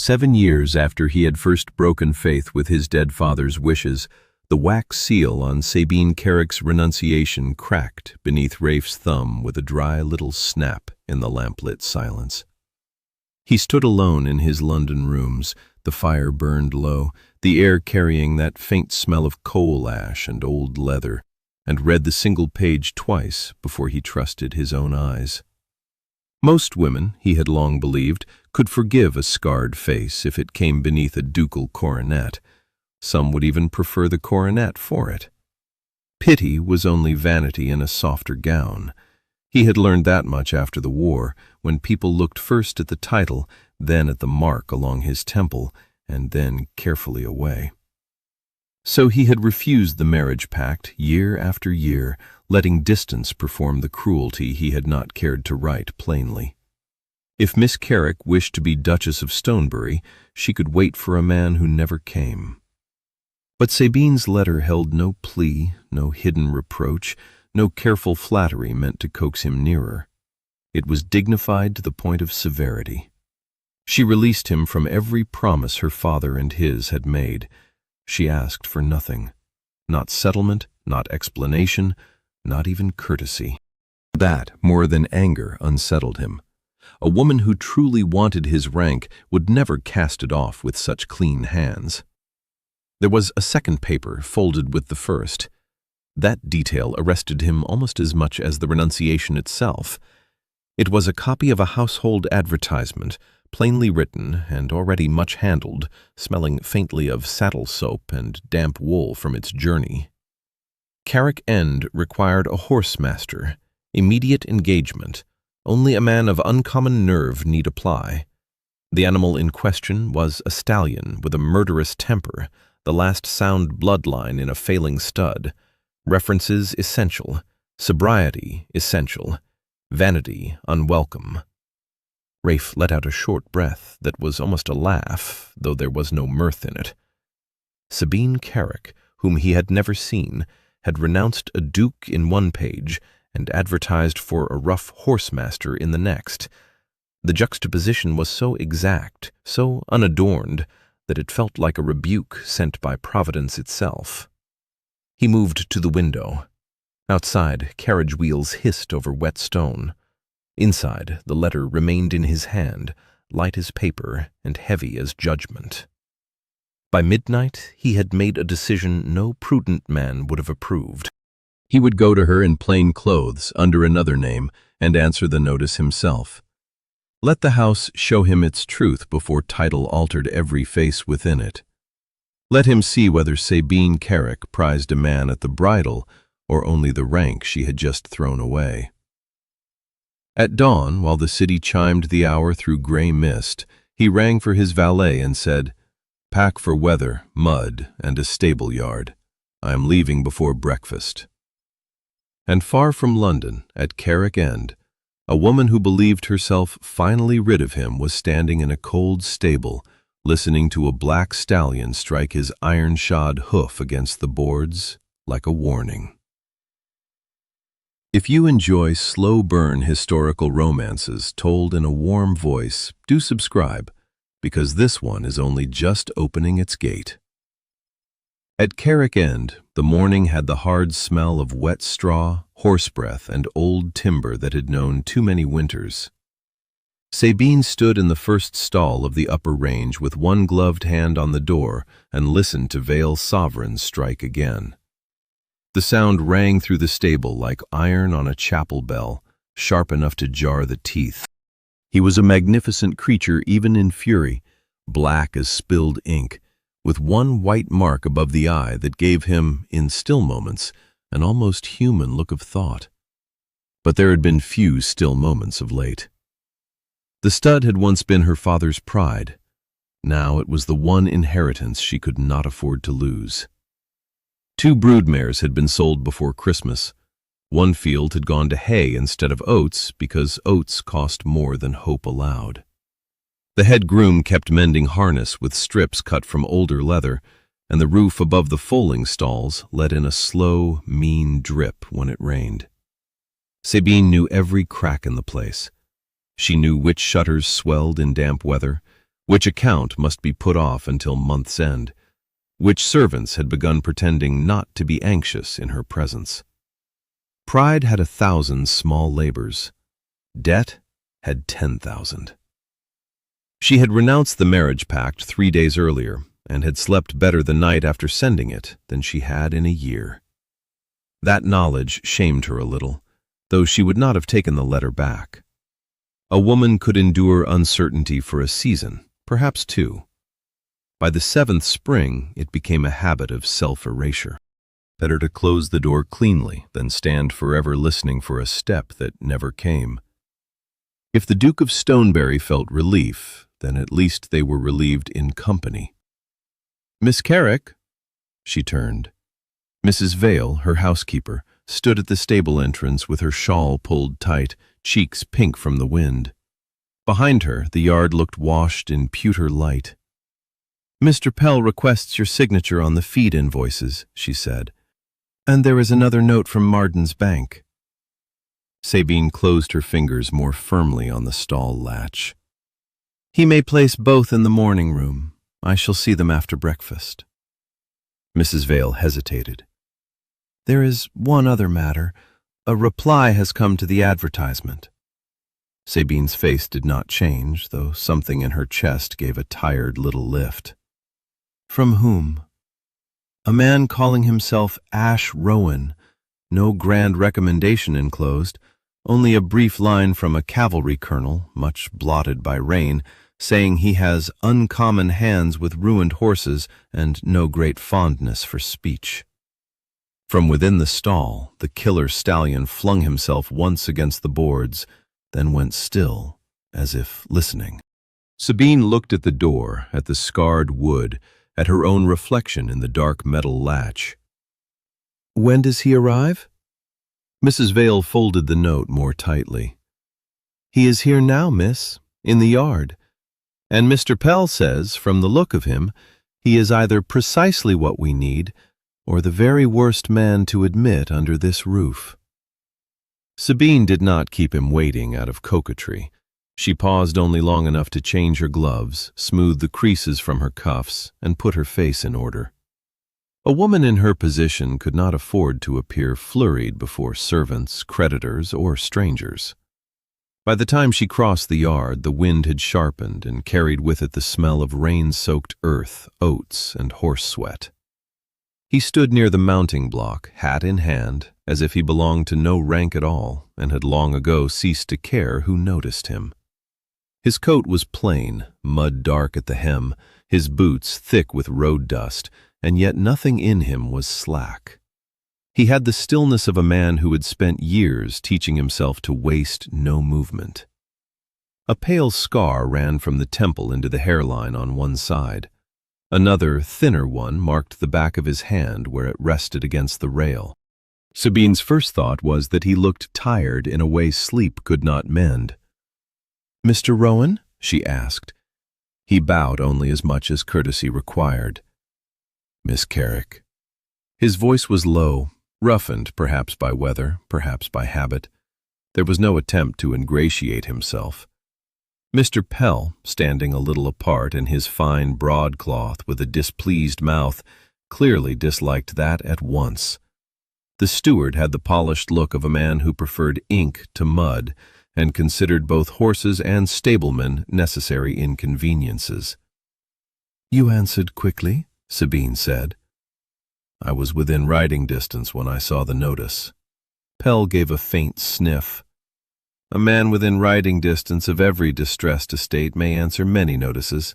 7 years after he had first broken faith with his dead father's wishes, the wax seal on Sabine Carrick's renunciation cracked beneath Rafe's thumb with a dry little snap in the lamplit silence. He stood alone in his London rooms, the fire burned low, the air carrying that faint smell of coal ash and old leather, and read the single page twice before he trusted his own eyes. Most women, he had long believed, could forgive a scarred face if it came beneath a ducal coronet. Some would even prefer the coronet for it. Pity was only vanity in a softer gown. He had learned that much after the war, when people looked first at the title, then at the mark along his temple, and then carefully away. So he had refused the marriage pact year after year, letting distance perform the cruelty he had not cared to write plainly. If Miss Carrick wished to be Duchess of Stonebury, she could wait for a man who never came. But Sabine's letter held no plea, no hidden reproach, no careful flattery meant to coax him nearer. It was dignified to the point of severity. She released him from every promise her father and his had made. She asked for nothing. Not settlement, not explanation, not even courtesy. That, more than anger, unsettled him. A woman who truly wanted his rank would never cast it off with such clean hands. There was a second paper folded with the first. That detail arrested him almost as much as the renunciation itself. It was a copy of a household advertisement, plainly written and already much handled, smelling faintly of saddle soap and damp wool from its journey. Carrick End required a horse-master, immediate engagement. Only a man of uncommon nerve need apply. The animal in question was a stallion with a murderous temper, the last sound bloodline in a failing stud. References essential, sobriety essential, vanity unwelcome. Rafe let out a short breath that was almost a laugh, though there was no mirth in it. Sabine Carrick, whom he had never seen, had renounced a duke in one page and advertised for a rough horsemaster in the next. The juxtaposition was so exact, so unadorned, that it felt like a rebuke sent by Providence itself. He moved to the window. Outside, carriage wheels hissed over wet stone. Inside, the letter remained in his hand, light as paper and heavy as judgment. By midnight, he had made a decision no prudent man would have approved. He would go to her in plain clothes, under another name, and answer the notice himself. Let the house show him its truth before title altered every face within it. Let him see whether Sabine Carrick prized a man at the bridle or only the rank she had just thrown away. At dawn, while the city chimed the hour through gray mist, he rang for his valet and said, "Pack for weather, mud, and a stable yard. I am leaving before breakfast." And far from London, at Carrick End, a woman who believed herself finally rid of him was standing in a cold stable, listening to a black stallion strike his iron-shod hoof against the boards like a warning. If you enjoy slow-burn historical romances told in a warm voice, do subscribe, because this one is only just opening its gate. At Carrick End, the morning had the hard smell of wet straw, horse breath, and old timber that had known too many winters. Sabine stood in the first stall of the upper range with one gloved hand on the door and listened to Vale's sovereigns strike again. The sound rang through the stable like iron on a chapel bell, sharp enough to jar the teeth. He was a magnificent creature even in fury, black as spilled ink, with one white mark above the eye that gave him, in still moments, an almost human look of thought. But there had been few still moments of late. The stud had once been her father's pride. Now it was the one inheritance she could not afford to lose. 2 broodmares had been sold before Christmas. One field had gone to hay instead of oats because oats cost more than hope allowed. The head groom kept mending harness with strips cut from older leather, and the roof above the foaling stalls let in a slow, mean drip when it rained. Sabine knew every crack in the place. She knew which shutters swelled in damp weather, which account must be put off until month's end, which servants had begun pretending not to be anxious in her presence. Pride had 1,000 small labors. Debt had 10,000. She had renounced the marriage pact 3 days earlier and had slept better the night after sending it than she had in a year. That knowledge shamed her a little, though she would not have taken the letter back. A woman could endure uncertainty for a season, perhaps 2. By the 7th spring, it became a habit of self-erasure. Better to close the door cleanly than stand forever listening for a step that never came. If the Duke of Stonebury felt relief, then at least they were relieved in company. "Miss Carrick," she turned. Mrs. Vale, her housekeeper, stood at the stable entrance with her shawl pulled tight, cheeks pink from the wind. Behind her, the yard looked washed in pewter light. "Mr. Pell requests your signature on the feed invoices," she said. "And there is another note from Marden's bank." Sabine closed her fingers more firmly on the stall latch. "He may place both in the morning room. I shall see them after breakfast." Mrs. Vale hesitated. "There is one other matter. A reply has come to the advertisement." Sabine's face did not change, though something in her chest gave a tired little lift. "From whom?" "A man calling himself Ash Rowan. No grand recommendation enclosed, only a brief line from a cavalry colonel, much blotted by rain, saying he has uncommon hands with ruined horses and no great fondness for speech." From within the stall, the killer stallion flung himself once against the boards, then went still, as if listening. Sabine looked at the door, at the scarred wood, at her own reflection in the dark metal latch. "When does he arrive?" Mrs. Vale folded the note more tightly. "He is here now, miss, in the yard. And Mr. Pell says, from the look of him, he is either precisely what we need, or the very worst man to admit under this roof." Sabine did not keep him waiting out of coquetry. She paused only long enough to change her gloves, smooth the creases from her cuffs, and put her face in order. A woman in her position could not afford to appear flurried before servants, creditors, or strangers. By the time she crossed the yard, the wind had sharpened and carried with it the smell of rain-soaked earth, oats, and horse sweat. He stood near the mounting block, hat in hand, as if he belonged to no rank at all and had long ago ceased to care who noticed him. His coat was plain, mud-dark at the hem, his boots thick with road dust, and yet nothing in him was slack. He had the stillness of a man who had spent years teaching himself to waste no movement. A pale scar ran from the temple into the hairline on one side. Another, thinner one marked the back of his hand where it rested against the rail. Sabine's first thought was that he looked tired in a way sleep could not mend. "Mr. Rowan?" she asked. He bowed only as much as courtesy required. "Miss Carrick." His voice was low, roughened perhaps by weather, perhaps by habit. There was no attempt to ingratiate himself. Mr. Pell, standing a little apart in his fine broadcloth with a displeased mouth, clearly disliked that at once. The steward had the polished look of a man who preferred ink to mud and considered both horses and stablemen necessary inconveniences. "You answered quickly," Sabine said. "I was within riding distance when I saw the notice." Pell gave a faint sniff. "A man within riding distance of every distressed estate may answer many notices."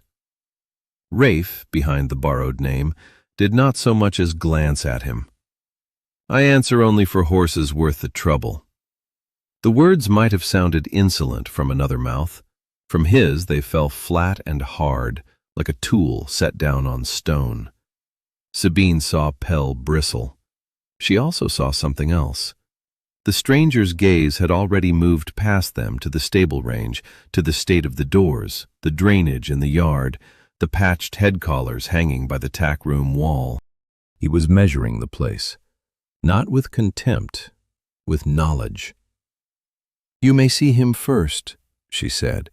Rafe, behind the borrowed name, did not so much as glance at him. "I answer only for horses worth the trouble." The words might have sounded insolent from another mouth. From his they fell flat and hard, like a tool set down on stone. Sabine saw Pell bristle. She also saw something else. The stranger's gaze had already moved past them to the stable range, to the state of the doors, the drainage in the yard, the patched head collars hanging by the tack-room wall. He was measuring the place, not with contempt, with knowledge. "You may see him first," she said.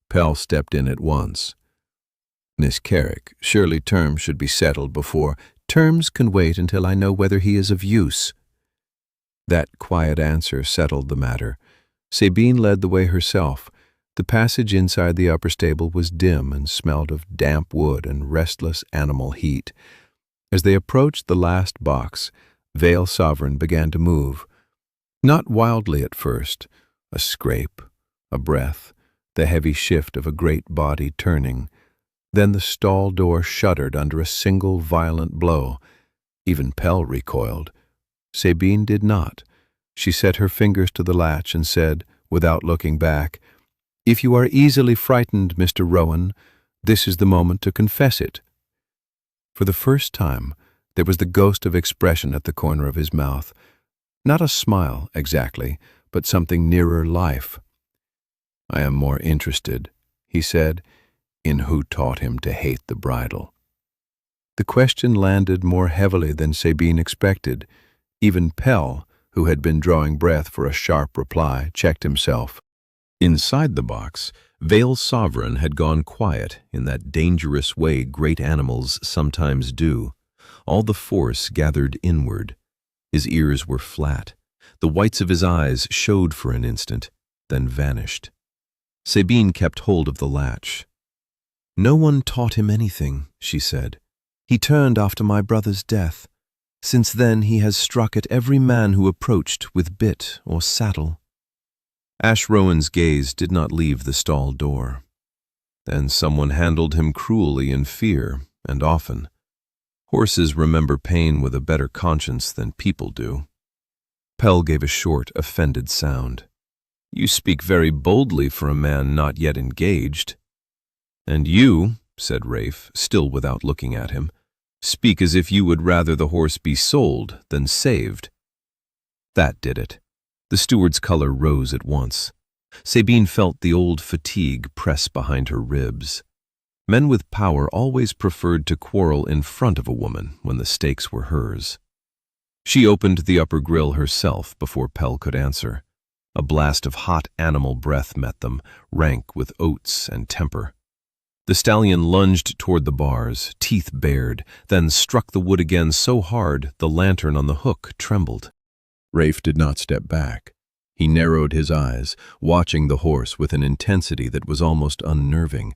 Pell stepped in at once. Miss Carrick, surely terms should be settled before— Terms can wait until I know whether he is of use. That quiet answer settled the matter. Sabine led the way herself. The passage inside the upper stable was dim and smelled of damp wood and restless animal heat. As they approached the last box, Vale Sovereign began to move. Not wildly at first, a scrape, a breath, the heavy shift of a great body turning. Then the stall door shuddered under a single violent blow. Even Pell recoiled. Sabine did not. She set her fingers to the latch and said, without looking back, "If you are easily frightened, Mr. Rowan, this is the moment to confess it." For the first time, there was the ghost of expression at the corner of his mouth. Not a smile, exactly, but something nearer life. "I am more interested," he said, "in who taught him to hate the bridle." The question landed more heavily than Sabine expected. Even Pell, who had been drawing breath for a sharp reply, checked himself. Inside the box, Vale Sovereign had gone quiet in that dangerous way great animals sometimes do. All the force gathered inward. His ears were flat. The whites of his eyes showed for an instant, then vanished. Sabine kept hold of the latch. "No one taught him anything," she said. "He turned after my brother's death. Since then he has struck at every man who approached with bit or saddle." Ash Rowan's gaze did not leave the stall door. "Then someone handled him cruelly in fear, and often. Horses remember pain with a better conscience than people do." Pell gave a short, offended sound. "You speak very boldly for a man not yet engaged." "And you," said Rafe, still without looking at him, "speak as if you would rather the horse be sold than saved." That did it. The steward's color rose at once. Sabine felt the old fatigue press behind her ribs. Men with power always preferred to quarrel in front of a woman when the stakes were hers. She opened the upper grill herself before Pell could answer. A blast of hot animal breath met them, rank with oats and temper. The stallion lunged toward the bars, teeth bared, then struck the wood again so hard the lantern on the hook trembled. Rafe did not step back. He narrowed his eyes, watching the horse with an intensity that was almost unnerving.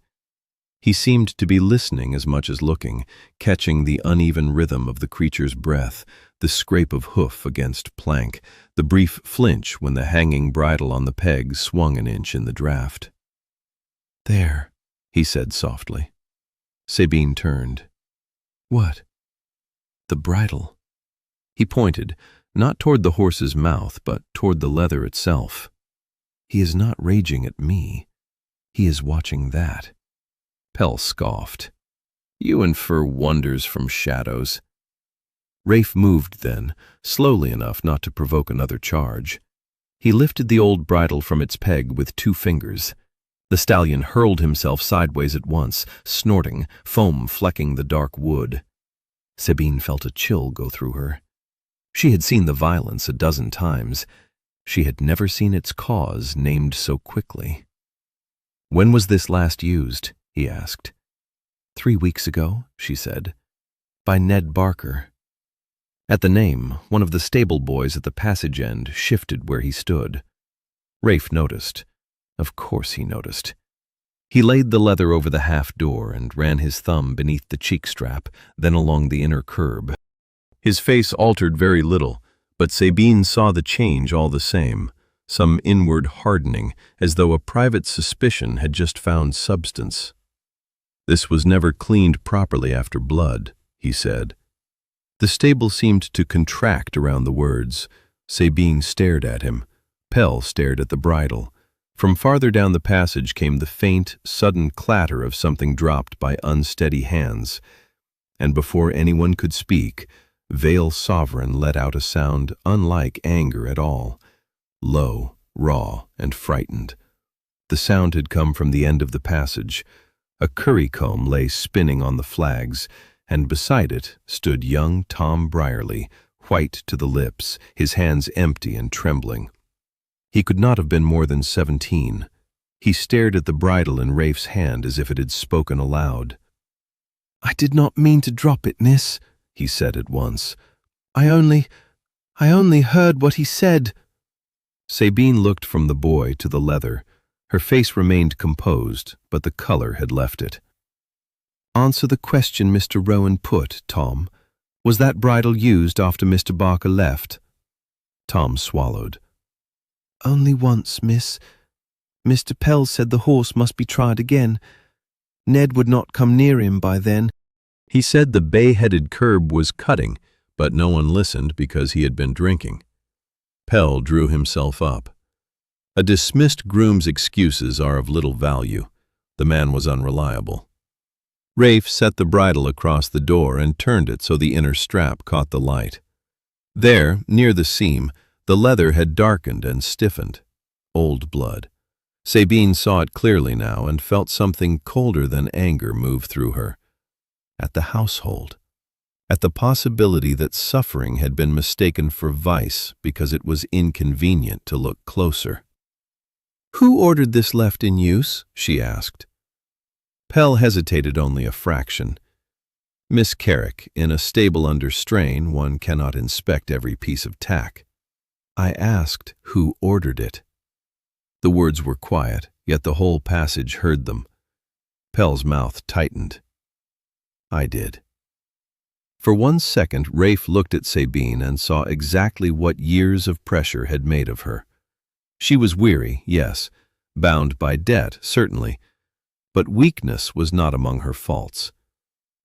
He seemed to be listening as much as looking, catching the uneven rhythm of the creature's breath, the scrape of hoof against plank, the brief flinch when the hanging bridle on the peg swung an inch in the draft. "There," he said softly. Sabine turned. "What?" "The bridle." He pointed, not toward the horse's mouth, but toward the leather itself. "He is not raging at me. He is watching that." Pell scoffed. "You infer wonders from shadows." Rafe moved then, slowly enough not to provoke another charge. He lifted the old bridle from its peg with 2 fingers. The stallion hurled himself sideways at once, snorting, foam flecking the dark wood. Sabine felt a chill go through her. She had seen the violence a dozen times. She had never seen its cause named so quickly. "When was this last used?" he asked. 3 weeks ago," she said, "by Ned Barker." At the name, one of the stable boys at the passage end shifted where he stood. Rafe noticed. Of course he noticed. He laid the leather over the half door and ran his thumb beneath the cheek strap, then along the inner curb. His face altered very little, but Sabine saw the change all the same, some inward hardening, as though a private suspicion had just found substance. "This was never cleaned properly after blood," he said. The stable seemed to contract around the words. Sabine stared at him. Pell stared at the bridle. From farther down the passage came the faint, sudden clatter of something dropped by unsteady hands. And before anyone could speak, Vale Sovereign let out a sound unlike anger at all. Low, raw, and frightened. The sound had come from the end of the passage. A currycomb lay spinning on the flags, and beside it stood young Tom Brierly, white to the lips, his hands empty and trembling. He could not have been more than 17. He stared at the bridle in Rafe's hand as if it had spoken aloud. "I did not mean to drop it, miss," he said at once. I only heard what he said." Sabine looked from the boy to the leather. Her face remained composed, but the color had left it. "Answer the question Mr. Rowan put, Tom. Was that bridle used after Mr. Barker left?" Tom swallowed. "Only once, miss. Mr. Pell said the horse must be tried again. Ned would not come near him by then." He said the bay-headed curb was cutting, but no one listened because he had been drinking. Pell drew himself up. A dismissed groom's excuses are of little value. The man was unreliable. Rafe set the bridle across the door and turned it so the inner strap caught the light. There, near the seam, the leather had darkened and stiffened. Old blood. Sabine saw it clearly now and felt something colder than anger move through her. At the household. At the possibility that suffering had been mistaken for vice because it was inconvenient to look closer. "Who ordered this left in use?" she asked. Pell hesitated only a fraction. "Miss Carrick, in a stable under strain, one cannot inspect every piece of tack. I asked who ordered it." The words were quiet, yet the whole passage heard them. Pell's mouth tightened. "I did." For 1 second, Rafe looked at Sabine and saw exactly what years of pressure had made of her. She was weary, yes, bound by debt, certainly, but weakness was not among her faults.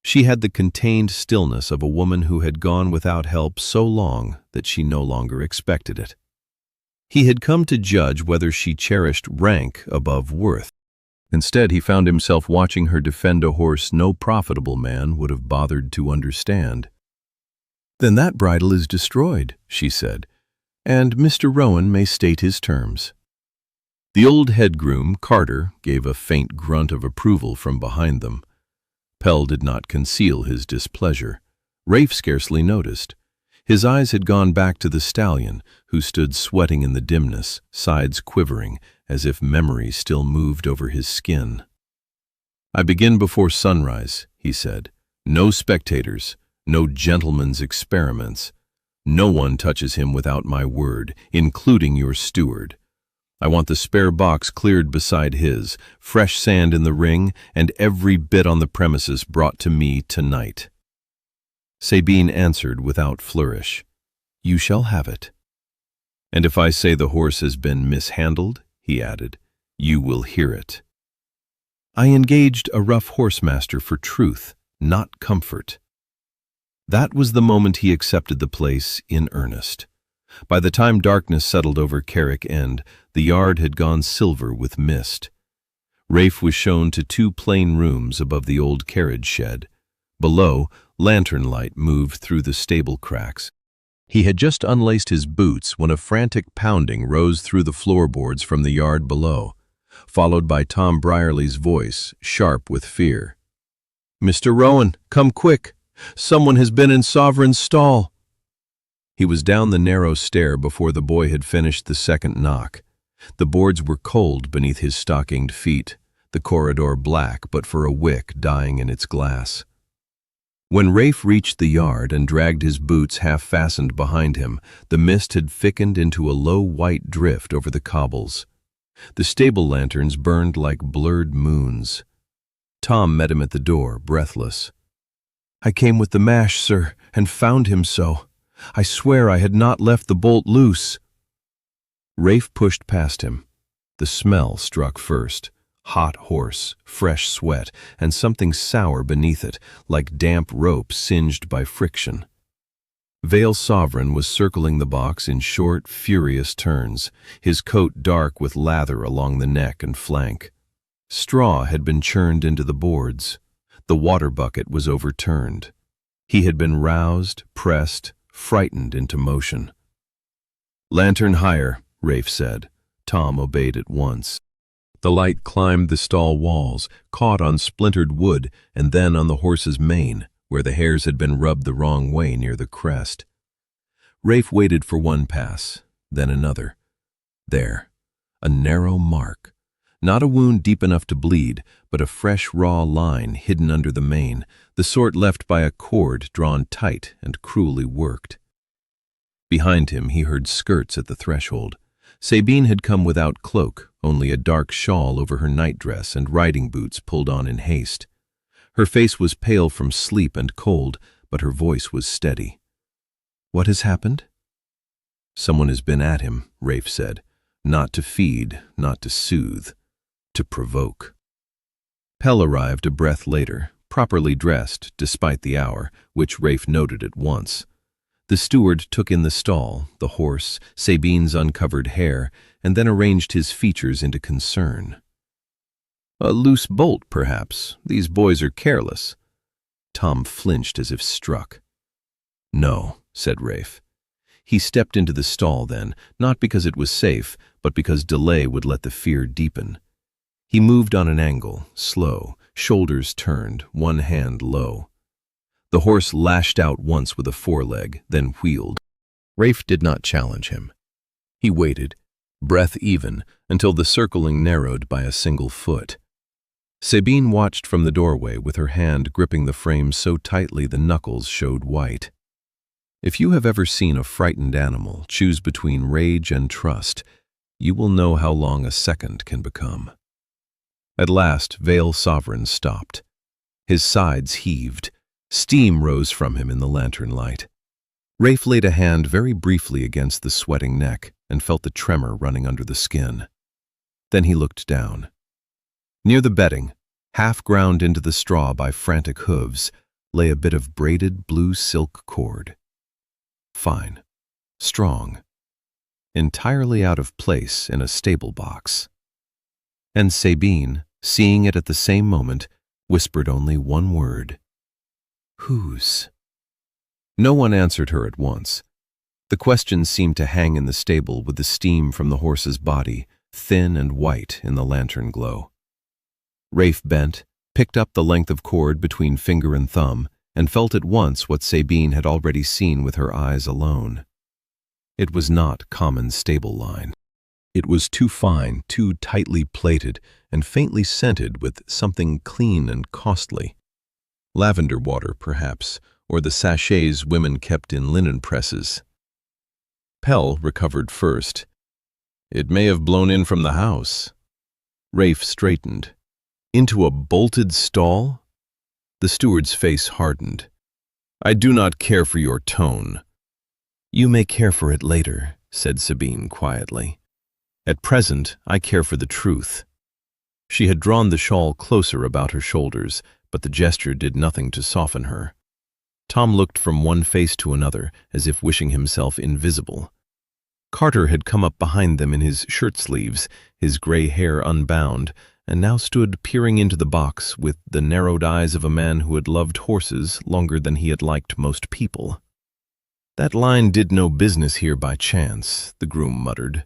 She had the contained stillness of a woman who had gone without help so long that she no longer expected it. He had come to judge whether she cherished rank above worth. Instead, he found himself watching her defend a horse no profitable man would have bothered to understand. "Then that bridle is destroyed," she said, "and Mr. Rowan may state his terms." The old head groom, Carter, gave a faint grunt of approval from behind them. Pell did not conceal his displeasure. Rafe scarcely noticed. His eyes had gone back to the stallion, who stood sweating in the dimness, sides quivering, as if memory still moved over his skin. "I begin before sunrise," he said. "No spectators, no gentleman's experiments. No one touches him without my word, including your steward. I want the spare box cleared beside his, fresh sand in the ring, and every bit on the premises brought to me tonight." Sabine answered without flourish, "You shall have it." "And if I say the horse has been mishandled," he added, "you will hear it." "I engaged a rough horsemaster for truth, not comfort." That was the moment he accepted the place in earnest. By the time darkness settled over Carrick End, the yard had gone silver with mist. Rafe was shown to 2 plain rooms above the old carriage shed. Below, lantern light moved through the stable cracks. He had just unlaced his boots when a frantic pounding rose through the floorboards from the yard below, followed by Tom Brierly's voice, sharp with fear. "Mr. Rowan, come quick! Someone has been in Sovereign's stall." He was down the narrow stair before the boy had finished the second knock. The boards were cold beneath his stockinged feet, the corridor black but for a wick dying in its glass. When Rafe reached the yard and dragged his boots half-fastened behind him, the mist had thickened into a low white drift over the cobbles. The stable lanterns burned like blurred moons. Tom met him at the door, breathless. "I came with the mash, sir, and found him so. I swear I had not left the bolt loose." Rafe pushed past him. The smell struck first. Hot horse, fresh sweat, and something sour beneath it, like damp rope singed by friction. Vale Sovereign was circling the box in short, furious turns, his coat dark with lather along the neck and flank. Straw had been churned into the boards. The water bucket was overturned. He had been roused, pressed, frightened into motion. "Lantern higher," Rafe said. Tom obeyed at once. The light climbed the stall walls, caught on splintered wood, and then on the horse's mane, where the hairs had been rubbed the wrong way near the crest. Rafe waited for one pass, then another. There, a narrow mark, Not a wound deep enough to bleed, but a fresh, raw line hidden under the mane, the sort left by a cord drawn tight and cruelly worked. Behind him he heard skirts at the threshold. Sabine had come without cloak, only a dark shawl over her nightdress and riding boots pulled on in haste. Her face was pale from sleep and cold, but her voice was steady. "What has happened?" "Someone has been at him," Rafe said. "Not to feed, not to soothe, to provoke." Pell arrived a breath later, properly dressed despite the hour, which Rafe noted at once. The steward took in the stall, the horse, Sabine's uncovered hair, and then arranged his features into concern. "A loose bolt, perhaps. These boys are careless." Tom flinched as if struck. "No," said Rafe. He stepped into the stall then, not because it was safe, but because delay would let the fear deepen. He moved on an angle, slow, shoulders turned, one hand low. The horse lashed out once with a foreleg, then wheeled. Rafe did not challenge him. He waited, breath even, until the circling narrowed by a single foot. Sabine watched from the doorway with her hand gripping the frame so tightly the knuckles showed white. If you have ever seen a frightened animal choose between rage and trust, you will know how long a second can become. At last, Vale Sovereign stopped. His sides heaved. Steam rose from him in the lantern light. Rafe laid a hand very briefly against the sweating neck and felt the tremor running under the skin. Then he looked down. Near the bedding, half ground into the straw by frantic hooves, lay a bit of braided blue silk cord. Fine, strong, entirely out of place in a stable box. And Sabine, seeing it at the same moment, whispered only one word. "Whose?" No one answered her at once. The question seemed to hang in the stable with the steam from the horse's body, thin and white in the lantern glow. Rafe bent, picked up the length of cord between finger and thumb, and felt at once what Sabine had already seen with her eyes alone. It was not common stable line. It was too fine, too tightly plaited, and faintly scented with something clean and costly. Lavender water, perhaps, or the sachets women kept in linen presses. Pell recovered first. "It may have blown in from the house." Rafe straightened. "Into a bolted stall?" The steward's face hardened. "I do not care for your tone." "You may care for it later," said Sabine quietly. "At present, I care for the truth." She had drawn the shawl closer about her shoulders, but the gesture did nothing to soften her. Tom looked from one face to another, as if wishing himself invisible. Carter had come up behind them in his shirt-sleeves, his gray hair unbound, and now stood peering into the box with the narrowed eyes of a man who had loved horses longer than he had liked most people. "That line did no business here by chance," the groom muttered.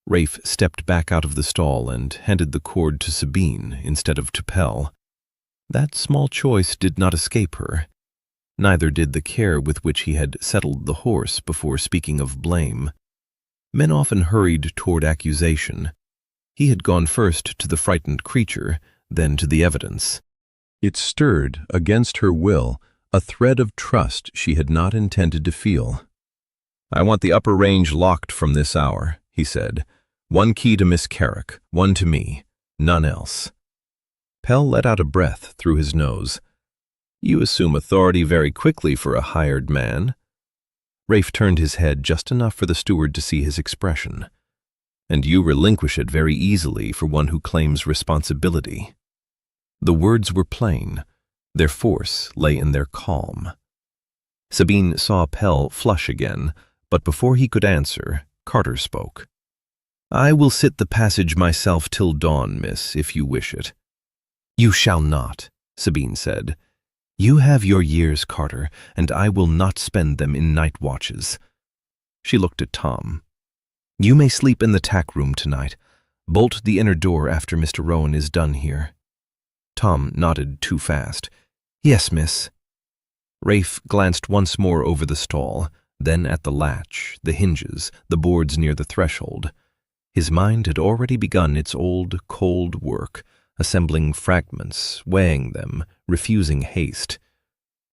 Rafe stepped back out of the stall and handed the cord to Sabine instead of to Pell. That small choice did not escape her. Neither did the care with which he had settled the horse before speaking of blame. Men often hurried toward accusation. He had gone first to the frightened creature, then to the evidence. It stirred, against her will, a thread of trust she had not intended to feel. "I want the upper range locked from this hour," he said. "One key to Miss Carrick, one to me, none else." Pell let out a breath through his nose. "You assume authority very quickly for a hired man." Rafe turned his head just enough for the steward to see his expression. "And you relinquish it very easily for one who claims responsibility." The words were plain. Their force lay in their calm. Sabine saw Pell flush again, but before he could answer, Carter spoke. "I will sit the passage myself till dawn, miss, if you wish it." "You shall not," Sabine said. "You have your years, Carter, and I will not spend them in night watches." She looked at Tom. "You may sleep in the tack room tonight. Bolt the inner door after Mr. Rowan is done here." Tom nodded too fast. "Yes, miss." Rafe glanced once more over the stall, then at the latch, the hinges, the boards near the threshold. His mind had already begun its old, cold work, assembling fragments, weighing them, refusing haste.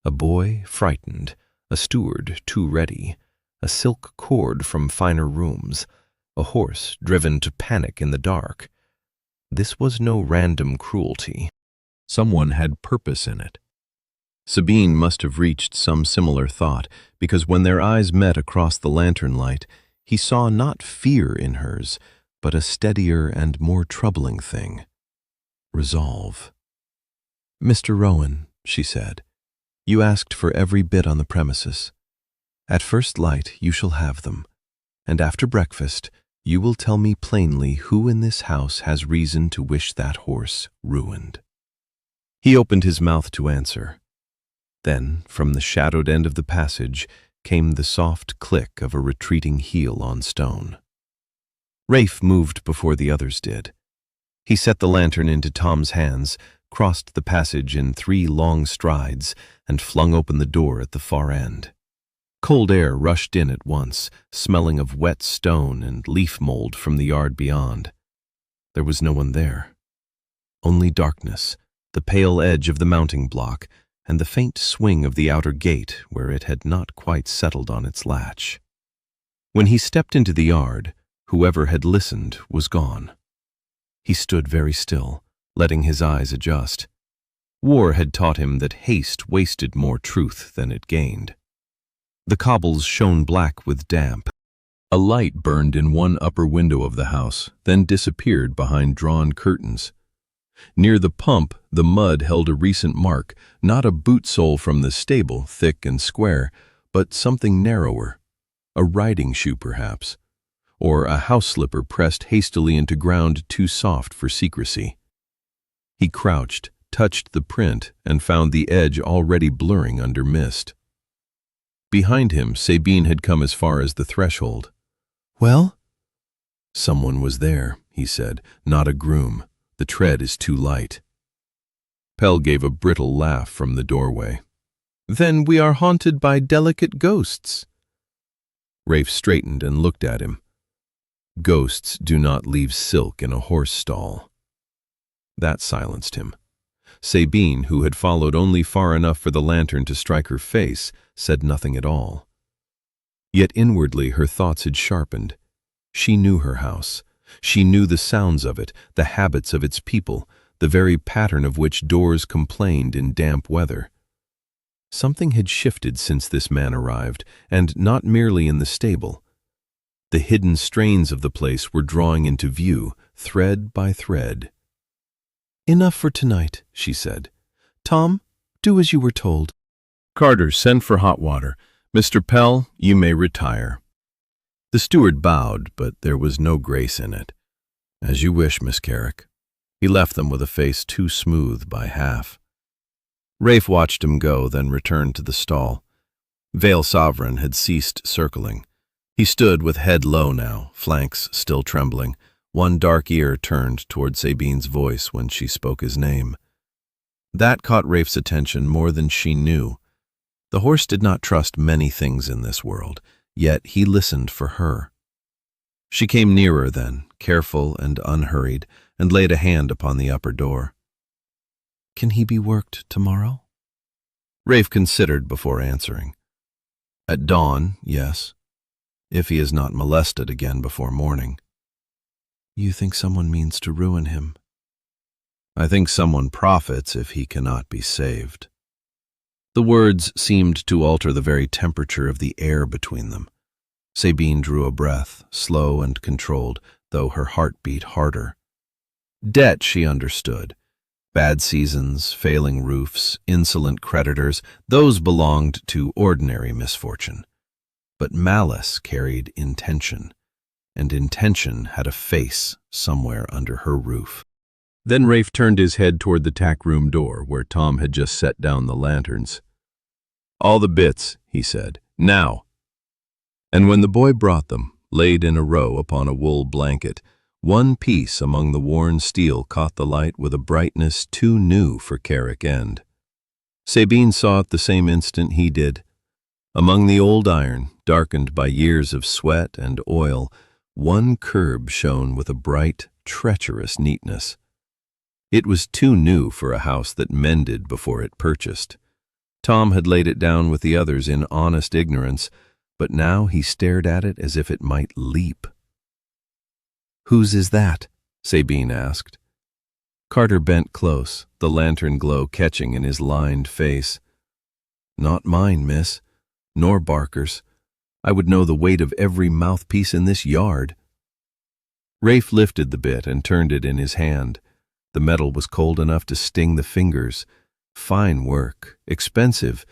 A boy frightened, a steward too ready, a silk cord from finer rooms, a horse driven to panic in the dark. This was no random cruelty. Someone had purpose in it. Sabine must have reached some similar thought, because when their eyes met across the lantern light, he saw not fear in hers, but a steadier and more troubling thing. Resolve. "Mr. Rowan," she said, "you asked for every bit on the premises. At first light you shall have them, and after breakfast you will tell me plainly who in this house has reason to wish that horse ruined." He opened his mouth to answer. Then, from the shadowed end of the passage, came the soft click of a retreating heel on stone. Rafe moved before the others did. He set the lantern into Tom's hands, crossed the passage in 3 long strides, and flung open the door at the far end. Cold air rushed in at once, smelling of wet stone and leaf mold from the yard beyond. There was no one there. Only darkness, the pale edge of the mounting block, and the faint swing of the outer gate where it had not quite settled on its latch. When he stepped into the yard, whoever had listened was gone. He stood very still, letting his eyes adjust. War had taught him that haste wasted more truth than it gained. The cobbles shone black with damp. A light burned in one upper window of the house, then disappeared behind drawn curtains. Near the pump, the mud held a recent mark, not a boot sole from the stable, thick and square, but something narrower. A riding shoe, perhaps, or a house slipper pressed hastily into ground too soft for secrecy. He crouched, touched the print, and found the edge already blurring under mist. Behind him, Sabine had come as far as the threshold. "Well?" "Someone was there," he said, "not a groom. The tread is too light." Pell gave a brittle laugh from the doorway. "Then we are haunted by delicate ghosts." Rafe straightened and looked at him. Ghosts do not leave silk in a horse stall. That silenced him. Sabine, who had followed only far enough for the lantern to strike her face, said nothing at all. Yet inwardly her thoughts had sharpened. She knew her house. She knew the sounds of it, the habits of its people, the very pattern of which doors complained in damp weather. Something had shifted since this man arrived, and not merely in the stable. The hidden strains of the place were drawing into view, thread by thread. "Enough for tonight," she said. "Tom, do as you were told." "Carter, send for hot water. Mr. Pell, you may retire." The steward bowed, but there was no grace in it. "As you wish, Miss Carrick." He left them with a face too smooth by half. Rafe watched him go, then returned to the stall. Vale Sovereign had ceased circling. He stood with head low now, flanks still trembling, one dark ear turned toward Sabine's voice when she spoke his name. That caught Rafe's attention more than she knew. The horse did not trust many things in this world, yet he listened for her. She came nearer then, careful and unhurried, and laid a hand upon the upper door. "Can he be worked tomorrow?" Rafe considered before answering. "At dawn, yes, if he is not molested again before morning." "You think someone means to ruin him?" "I think someone profits if he cannot be saved." The words seemed to alter the very temperature of the air between them. Sabine drew a breath, slow and controlled, though her heart beat harder. Debt she understood. Bad seasons, failing roofs, insolent creditors, those belonged to ordinary misfortune. But malice carried intention, and intention had a face somewhere under her roof. Then Rafe turned his head toward the tack room door, where Tom had just set down the lanterns. "All the bits," he said, "now." And when the boy brought them, laid in a row upon a wool blanket, one piece among the worn steel caught the light with a brightness too new for Carrick End. Sabine saw it the same instant he did. Among the old iron, darkened by years of sweat and oil, One curb shone with a bright, treacherous neatness. It was too new for a house that mended before it purchased. Tom had laid it down with the others in honest ignorance, but now he stared at it as if it might leap. "Whose is that?" Sabine asked. Carter bent close, the lantern glow catching in his lined face. "Not mine, miss, nor Barker's. I would know the weight of every mouthpiece in this yard." Rafe lifted the bit and turned it in his hand. The metal was cold enough to sting the fingers. Fine work, expensive,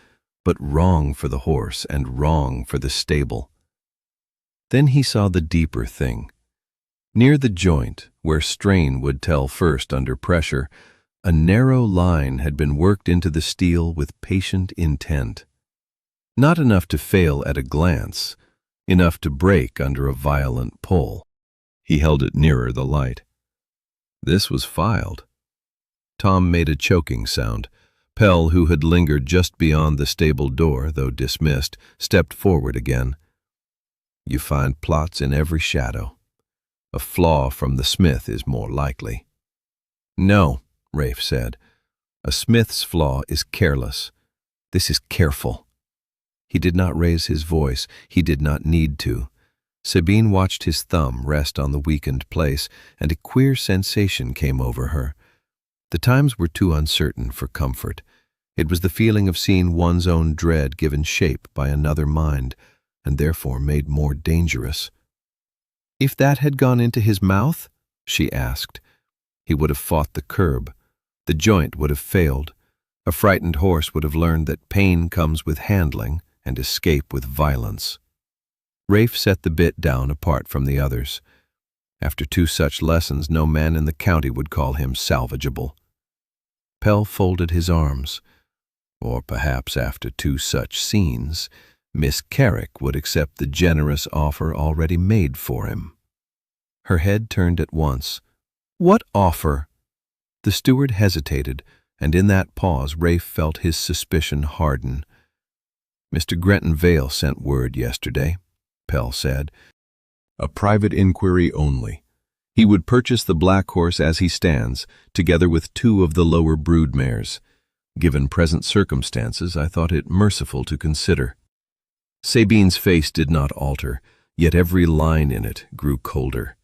but wrong for the horse and wrong for the stable. Then he saw the deeper thing. Near the joint, where strain would tell first under pressure, a narrow line had been worked into the steel with patient intent. Not enough to fail at a glance, enough to break under a violent pull. He held it nearer the light. This was filed. Tom made a choking sound. Pell, who had lingered just beyond the stable door, though dismissed, stepped forward again. "You find plots in every shadow. A flaw from the smith is more likely." "No," Rafe said. "A smith's flaw is careless. This is careful." He did not raise his voice. He did not need to. Sabine watched his thumb rest on the weakened place, and a queer sensation came over her. The times were too uncertain for comfort. It was the feeling of seeing one's own dread given shape by another mind, and therefore made more dangerous. "If that had gone into his mouth," she asked, "he would have fought the curb. The joint would have failed. A frightened horse would have learned that pain comes with handling and escape with violence." Rafe set the bit down apart from the others. After 2 such lessons, no man in the county would call him salvageable. Pell folded his arms. Or perhaps after 2 such scenes, Miss Carrick would accept the generous offer already made for him. Her head turned at once. "What offer?" The steward hesitated, and in that pause Rafe felt his suspicion harden. "Mr. Gretton Vale sent word yesterday," Pell said. "A private inquiry only. He would purchase the black horse as he stands, together with 2 of the lower brood mares. Given present circumstances, I thought it merciful to consider." Sabine's face did not alter, yet every line in it grew colder.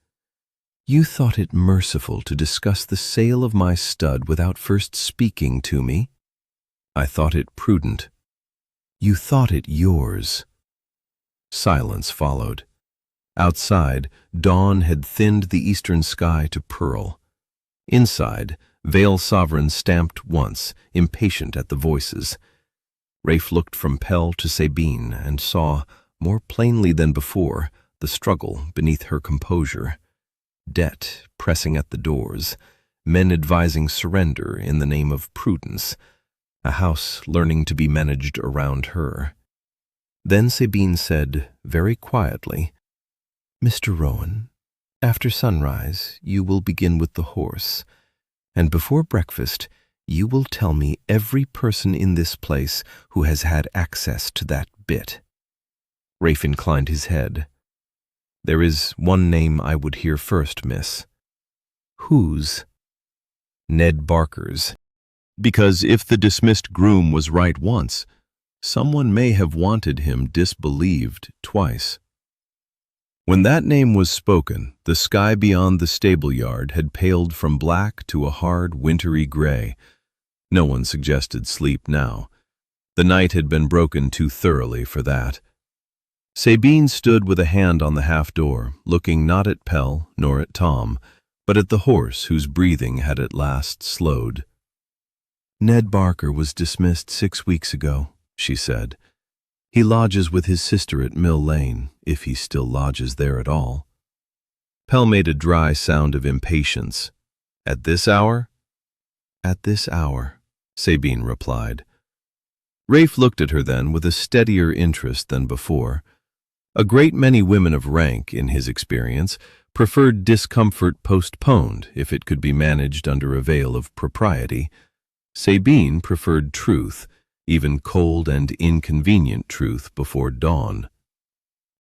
"You thought it merciful to discuss the sale of my stud without first speaking to me?" "I thought it prudent." "You thought it yours." Silence followed. Outside, dawn had thinned the eastern sky to pearl. Inside, Vale Sovereign stamped once, impatient at the voices. Rafe looked from Pell to Sabine and saw, more plainly than before, the struggle beneath her composure. Debt pressing at the doors, men advising surrender in the name of prudence, a house learning to be managed around her. Then Sabine said, very quietly, "Mr. Rowan, after sunrise you will begin with the horse, and before breakfast you will tell me every person in this place who has had access to that bit." Rafe inclined his head. "There is one name I would hear first, miss." "Whose?" "Ned Barker's. Because if the dismissed groom was right once, someone may have wanted him disbelieved twice." When that name was spoken, the sky beyond the stable yard had paled from black to a hard, wintry gray. No one suggested sleep now. The night had been broken too thoroughly for that. Sabine stood with a hand on the half-door, looking not at Pell nor at Tom, but at the horse whose breathing had at last slowed. "Ned Barker was dismissed 6 weeks ago," she said. "He lodges with his sister at Mill Lane, if he still lodges there at all." Pell made a dry sound of impatience. "At this hour?" "At this hour," Sabine replied. Rafe looked at her then with a steadier interest than before. A great many women of rank, in his experience, preferred discomfort postponed if it could be managed under a veil of propriety. Sabine preferred truth, even cold and inconvenient truth, before dawn.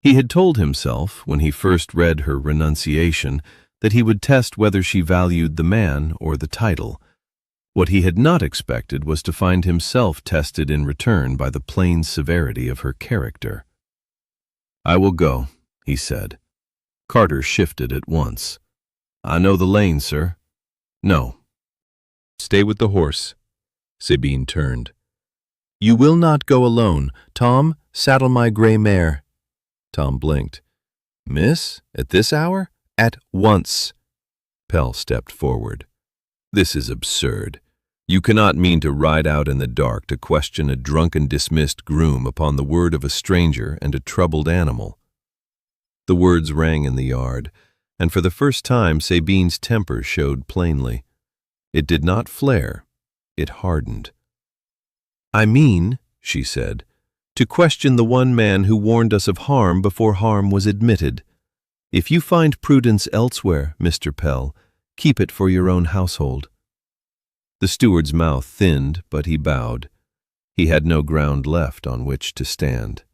He had told himself, when he first read her renunciation, that he would test whether she valued the man or the title. What he had not expected was to find himself tested in return by the plain severity of her character. "I will go," he said. Carter shifted at once. "I know the lane, sir." "No." "Stay with the horse." Sabine turned. "You will not go alone. Tom, saddle my gray mare." Tom blinked. "Miss, at this hour?" "At once." Pell stepped forward. "This is absurd. You cannot mean to ride out in the dark to question a drunken dismissed groom upon the word of a stranger and a troubled animal." The words rang in the yard, and for the first time Sabine's temper showed plainly. It did not flare, it hardened. "I mean," she said, "to question the one man who warned us of harm before harm was admitted. If you find prudence elsewhere, Mr. Pell, keep it for your own household." The steward's mouth thinned, but he bowed. He had no ground left on which to stand.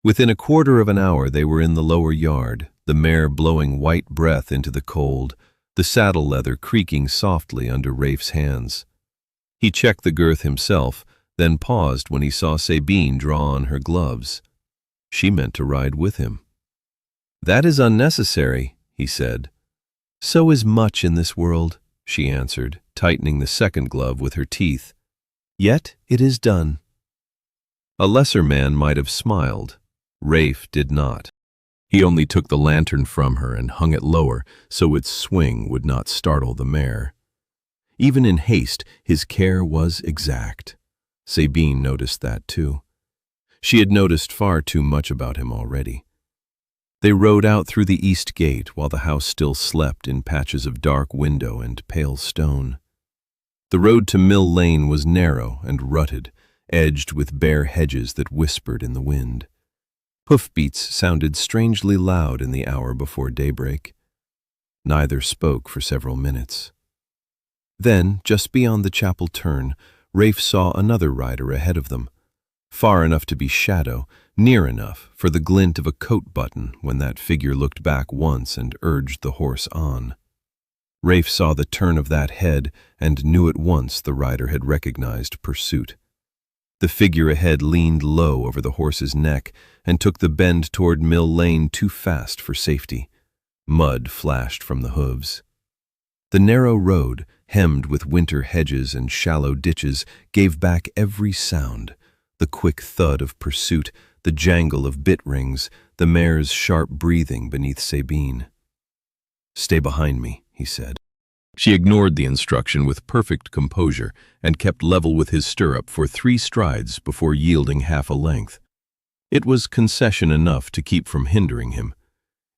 Within a quarter of an hour they were in the lower yard, the mare blowing white breath into the cold, the saddle leather creaking softly under Rafe's hands. He checked the girth himself, then paused when he saw Sabine draw on her gloves. She meant to ride with him. "That is unnecessary," he said. "So is much in this world," she answered, tightening the second glove with her teeth. "Yet it is done." A lesser man might have smiled. Rafe did not. He only took the lantern from her and hung it lower so its swing would not startle the mare. Even in haste, his care was exact. Sabine noticed that too. She had noticed far too much about him already. They rode out through the east gate while the house still slept in patches of dark window and pale stone. The road to Mill Lane was narrow and rutted, edged with bare hedges that whispered in the wind. Hoofbeats sounded strangely loud in the hour before daybreak. Neither spoke for several minutes. Then, just beyond the chapel turn, Rafe saw another rider ahead of them, far enough to be shadow, near enough for the glint of a coat button when that figure looked back once and urged the horse on. Rafe saw the turn of that head and knew at once the rider had recognized pursuit. The figure ahead leaned low over the horse's neck and took the bend toward Mill Lane too fast for safety. Mud flashed from the hooves. The narrow road, hemmed with winter hedges and shallow ditches, gave back every sound: the quick thud of pursuit, the jangle of bit rings, the mare's sharp breathing beneath Sabine. "Stay behind me," he said. She ignored the instruction with perfect composure and kept level with his stirrup for 3 strides before yielding half a length. It was concession enough to keep from hindering him.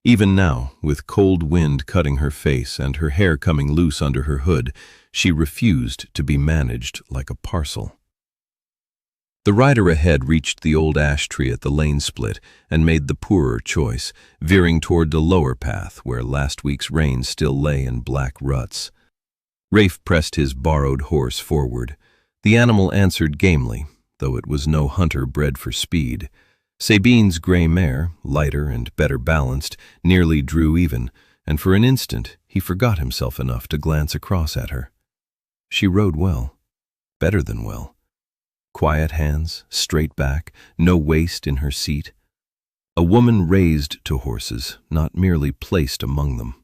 Even now, with cold wind cutting her face and her hair coming loose under her hood, she refused to be managed like a parcel. The rider ahead reached the old ash tree at the lane split and made the poorer choice, veering toward the lower path where last week's rain still lay in black ruts. Rafe pressed his borrowed horse forward. The animal answered gamely, though it was no hunter bred for speed. Sabine's gray mare, lighter and better balanced, nearly drew even, and for an instant he forgot himself enough to glance across at her. She rode well, better than well. Quiet hands, straight back, no waste in her seat. A woman raised to horses, not merely placed among them.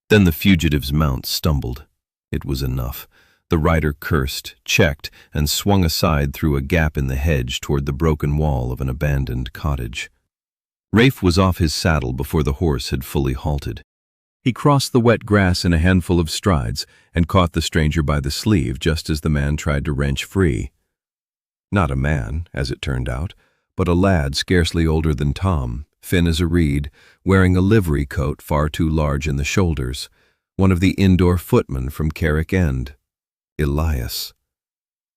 Then the fugitive's mount stumbled. It was enough. The rider cursed, checked, and swung aside through a gap in the hedge toward the broken wall of an abandoned cottage. Rafe was off his saddle before the horse had fully halted. He crossed the wet grass in a handful of strides and caught the stranger by the sleeve just as the man tried to wrench free. Not a man, as it turned out, but a lad scarcely older than Tom, thin as a reed, wearing a livery coat far too large in the shoulders, one of the indoor footmen from Carrick End. Elias.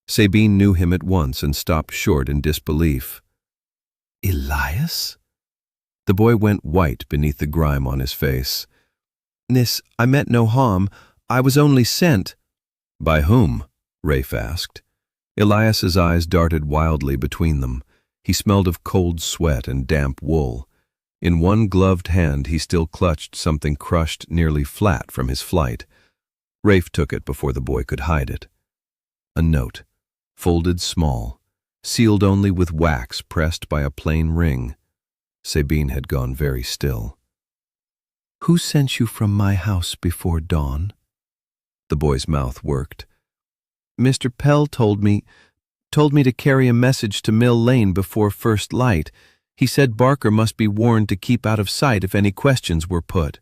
Sabine knew him at once and stopped short in disbelief. "Elias?" The boy went white beneath the grime on his face. "Nis, I meant no harm. I was only sent." "By whom?" Rafe asked. Elias's eyes darted wildly between them. He smelled of cold sweat and damp wool. In one gloved hand he still clutched something crushed nearly flat from his flight. Rafe took it before the boy could hide it. A note, folded small, sealed only with wax pressed by a plain ring. Sabine had gone very still. "Who sent you from my house before dawn?" The boy's mouth worked. "Mr. Pell told me to carry a message to Mill Lane before first light. He said Barker must be warned to keep out of sight if any questions were put."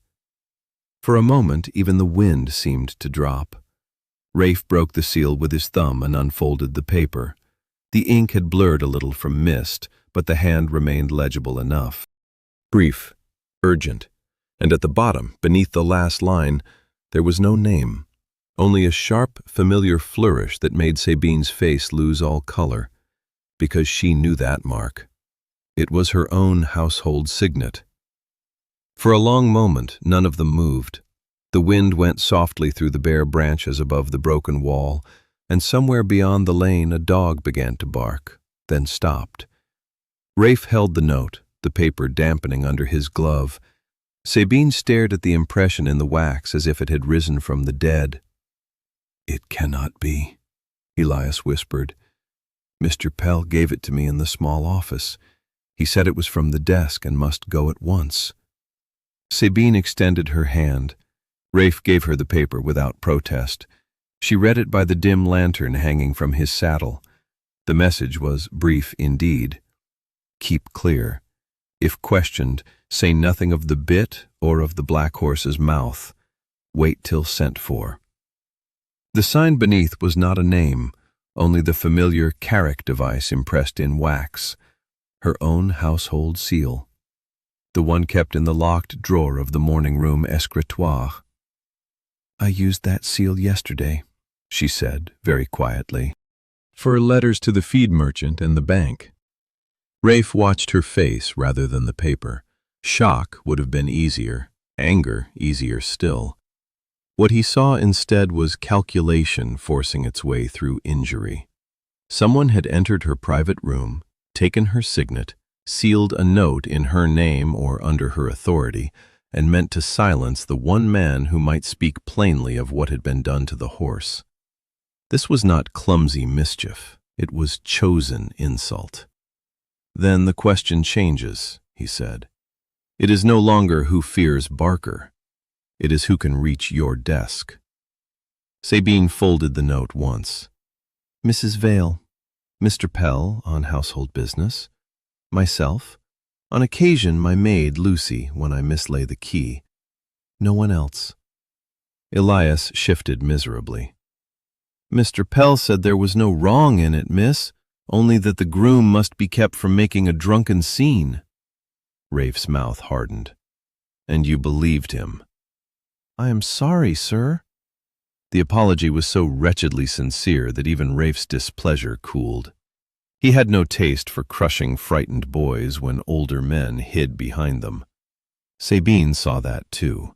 For a moment, even the wind seemed to drop. Rafe broke the seal with his thumb and unfolded the paper. The ink had blurred a little from mist, but the hand remained legible enough. Brief, urgent, and at the bottom, beneath the last line, there was no name, only a sharp, familiar flourish that made Sabine's face lose all color, because she knew that mark. It was her own household signet. For a long moment, none of them moved. The wind went softly through the bare branches above the broken wall, and somewhere beyond the lane a dog began to bark, then stopped. Rafe held the note, the paper dampening under his glove. Sabine stared at the impression in the wax as if it had risen from the dead. "It cannot be," Elias whispered. "Mr. Pell gave it to me in the small office. He said it was from the desk and must go at once." Sabine extended her hand. Rafe gave her the paper without protest. She read it by the dim lantern hanging from his saddle. The message was brief indeed. "Keep clear. If questioned, say nothing of the bit or of the black horse's mouth. Wait till sent for." The sign beneath was not a name, only the familiar Carrick device impressed in wax. Her own household seal. The one kept in the locked drawer of the morning room escritoire. "I used that seal yesterday," she said, very quietly, "for letters to the feed merchant and the bank." Rafe watched her face rather than the paper. Shock would have been easier, anger easier still. What he saw instead was calculation forcing its way through injury. Someone had entered her private room, taken her signet, sealed a note in her name or under her authority, and meant to silence the one man who might speak plainly of what had been done to the horse. This was not clumsy mischief, it was chosen insult. "Then the question changes," he said. "It is no longer who fears Barker. It is who can reach your desk." Sabine folded the note once. "Mrs. Vale, Mr. Pell on household business, myself, on occasion my maid Lucy when I mislay the key. No one else." Elias shifted miserably. "Mr. Pell said there was no wrong in it, miss, only that the groom must be kept from making a drunken scene." Rafe's mouth hardened. "And you believed him?" "I am sorry, sir." The apology was so wretchedly sincere that even Rafe's displeasure cooled. He had no taste for crushing frightened boys when older men hid behind them. Sabine saw that too.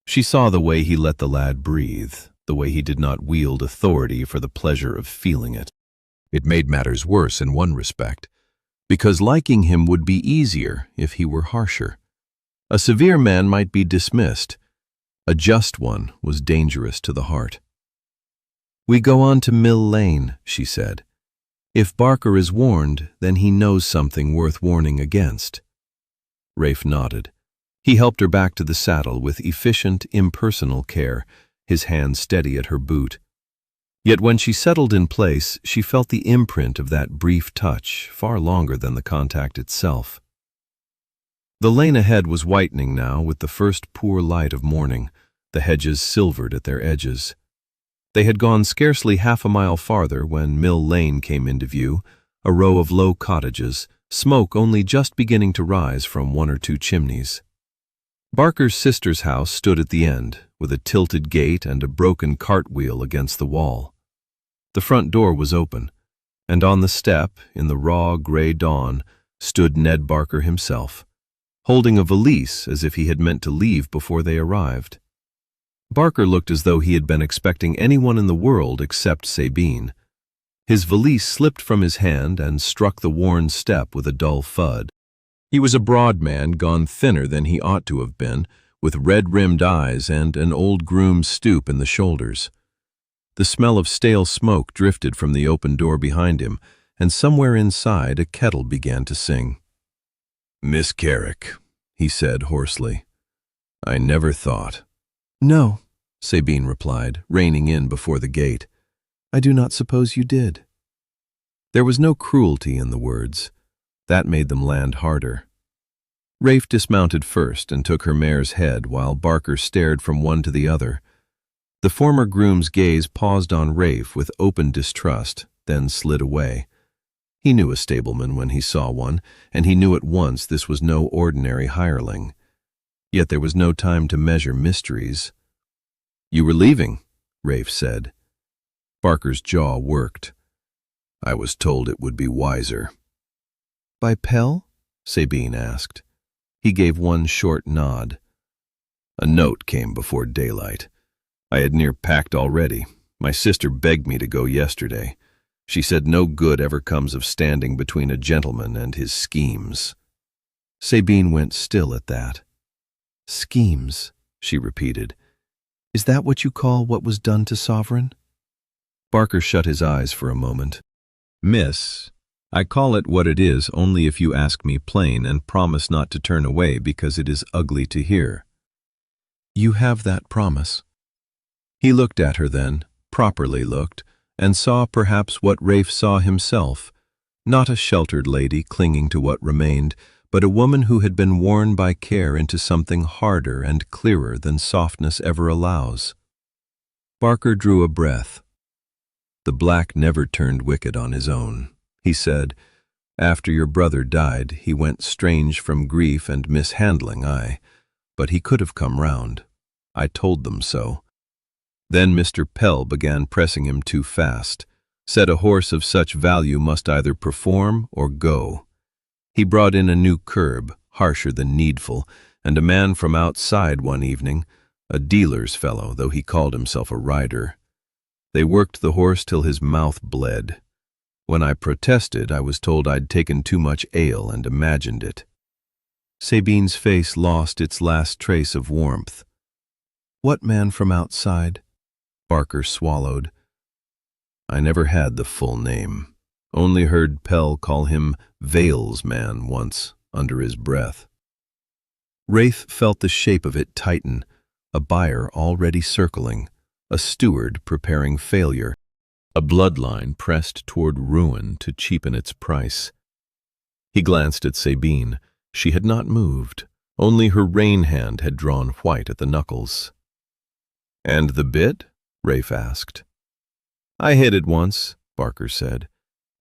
She saw the way he let the lad breathe, the way he did not wield authority for the pleasure of feeling it. It made matters worse in one respect, because liking him would be easier if he were harsher. A severe man might be dismissed. A just one was dangerous to the heart. "We go on to Mill Lane," she said. "If Barker is warned, then he knows something worth warning against." Rafe nodded. He helped her back to the saddle with efficient, impersonal care, his hand steady at her boot. Yet when she settled in place, she felt the imprint of that brief touch, far longer than the contact itself. The lane ahead was whitening now with the first poor light of morning, the hedges silvered at their edges. They had gone scarcely half a mile farther when Mill Lane came into view, a row of low cottages, smoke only just beginning to rise from one or two chimneys. Barker's sister's house stood at the end, with a tilted gate and a broken cartwheel against the wall. The front door was open, and on the step, in the raw gray dawn, stood Ned Barker himself, holding a valise as if he had meant to leave before they arrived. Barker looked as though he had been expecting anyone in the world except Sabine. His valise slipped from his hand and struck the worn step with a dull thud. He was a broad man, gone thinner than he ought to have been, with red-rimmed eyes and an old groom's stoop in the shoulders. The smell of stale smoke drifted from the open door behind him, and somewhere inside a kettle began to sing. "Miss Carrick," he said hoarsely. "I never thought." "No," Sabine replied, reining in before the gate. "I do not suppose you did." There was no cruelty in the words. That made them land harder. Rafe dismounted first and took her mare's head while Barker stared from one to the other. The former groom's gaze paused on Rafe with open distrust, then slid away. He knew a stableman when he saw one, and he knew at once this was no ordinary hireling. Yet there was no time to measure mysteries. "You were leaving," Rafe said. Barker's jaw worked. "I was told it would be wiser." "By Pell?" Sabine asked. He gave one short nod. "A note came before daylight. I had near packed already. My sister begged me to go yesterday. She said no good ever comes of standing between a gentleman and his schemes." Sabine went still at that. "Schemes," she repeated. "Is that what you call what was done to Sovereign?" Barker shut his eyes for a moment. "Miss, I call it what it is only if you ask me plain and promise not to turn away because it is ugly to hear." "You have that promise." He looked at her then, properly looked, and saw perhaps what Rafe saw himself, not a sheltered lady clinging to what remained, but a woman who had been worn by care into something harder and clearer than softness ever allows. Barker drew a breath. "The black never turned wicked on his own," he said. "After your brother died, he went strange from grief and mishandling, but he could have come round. I told them so. Then Mr. Pell began pressing him too fast, said a horse of such value must either perform or go. He brought in a new curb, harsher than needful, and a man from outside one evening, a dealer's fellow, though he called himself a rider. They worked the horse till his mouth bled. When I protested, I was told I'd taken too much ale and imagined it." Sabine's face lost its last trace of warmth. "What man from outside?" Barker swallowed. "I never had the full name. Only heard Pell call him Vale's man once, under his breath." Rafe felt the shape of it tighten, a buyer already circling, a steward preparing failure, a bloodline pressed toward ruin to cheapen its price. He glanced at Sabine. She had not moved. Only her rein hand had drawn white at the knuckles. "And the bit?" Rafe asked. "I hid it once," Barker said.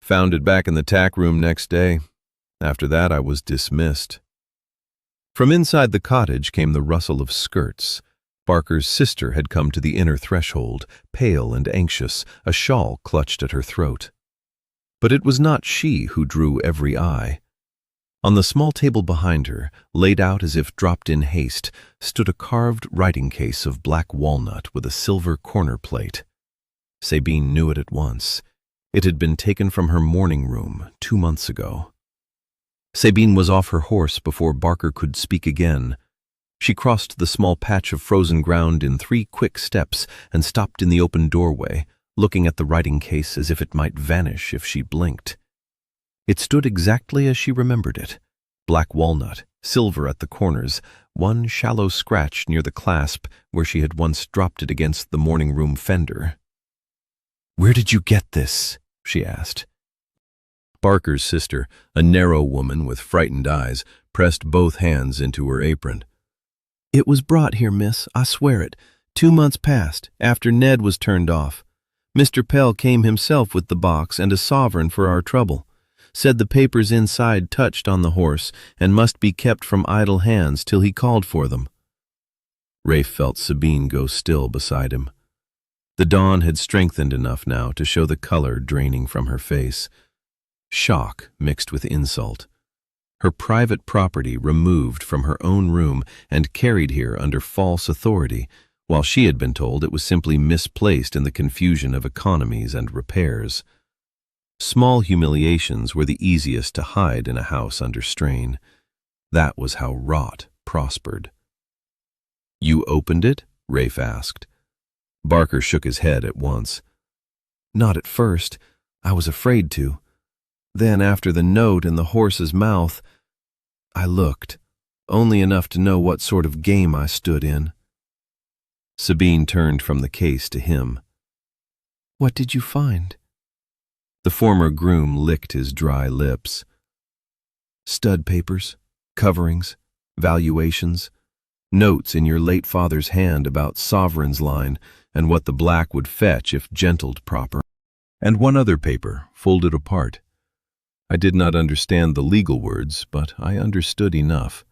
"Found it back in the tack room next day. After that I was dismissed." From inside the cottage came the rustle of skirts. Barker's sister had come to the inner threshold, pale and anxious, a shawl clutched at her throat. But it was not she who drew every eye. On the small table behind her, laid out as if dropped in haste, stood a carved writing case of black walnut with a silver corner plate. Sabine knew it at once. It had been taken from her morning room 2 months ago. Sabine was off her horse before Barker could speak again. She crossed the small patch of frozen ground in 3 quick steps and stopped in the open doorway, looking at the writing case as if it might vanish if she blinked. It stood exactly as she remembered it. Black walnut, silver at the corners, one shallow scratch near the clasp where she had once dropped it against the morning room fender. "Where did you get this?" she asked. Barker's sister, a narrow woman with frightened eyes, pressed both hands into her apron. "It was brought here, miss, I swear it. 2 months past, after Ned was turned off. Mr. Pell came himself with the box and a sovereign for our trouble. Said the papers inside touched on the horse and must be kept from idle hands till he called for them." Rafe felt Sabine go still beside him. The dawn had strengthened enough now to show the color draining from her face. Shock mixed with insult. Her private property removed from her own room and carried here under false authority, while she had been told it was simply misplaced in the confusion of economies and repairs. Small humiliations were the easiest to hide in a house under strain. That was how rot prospered. "You opened it?" Rafe asked. Barker shook his head at once. "Not at first. I was afraid to. Then, after the note in the horse's mouth, I looked, only enough to know what sort of game I stood in." Sabine turned from the case to him. "What did you find?" The former groom licked his dry lips. "Stud papers, coverings, valuations, notes in your late father's hand about Sovereign's line and what the black would fetch if gentled proper. And one other paper, folded apart. I did not understand the legal words, but I understood enough.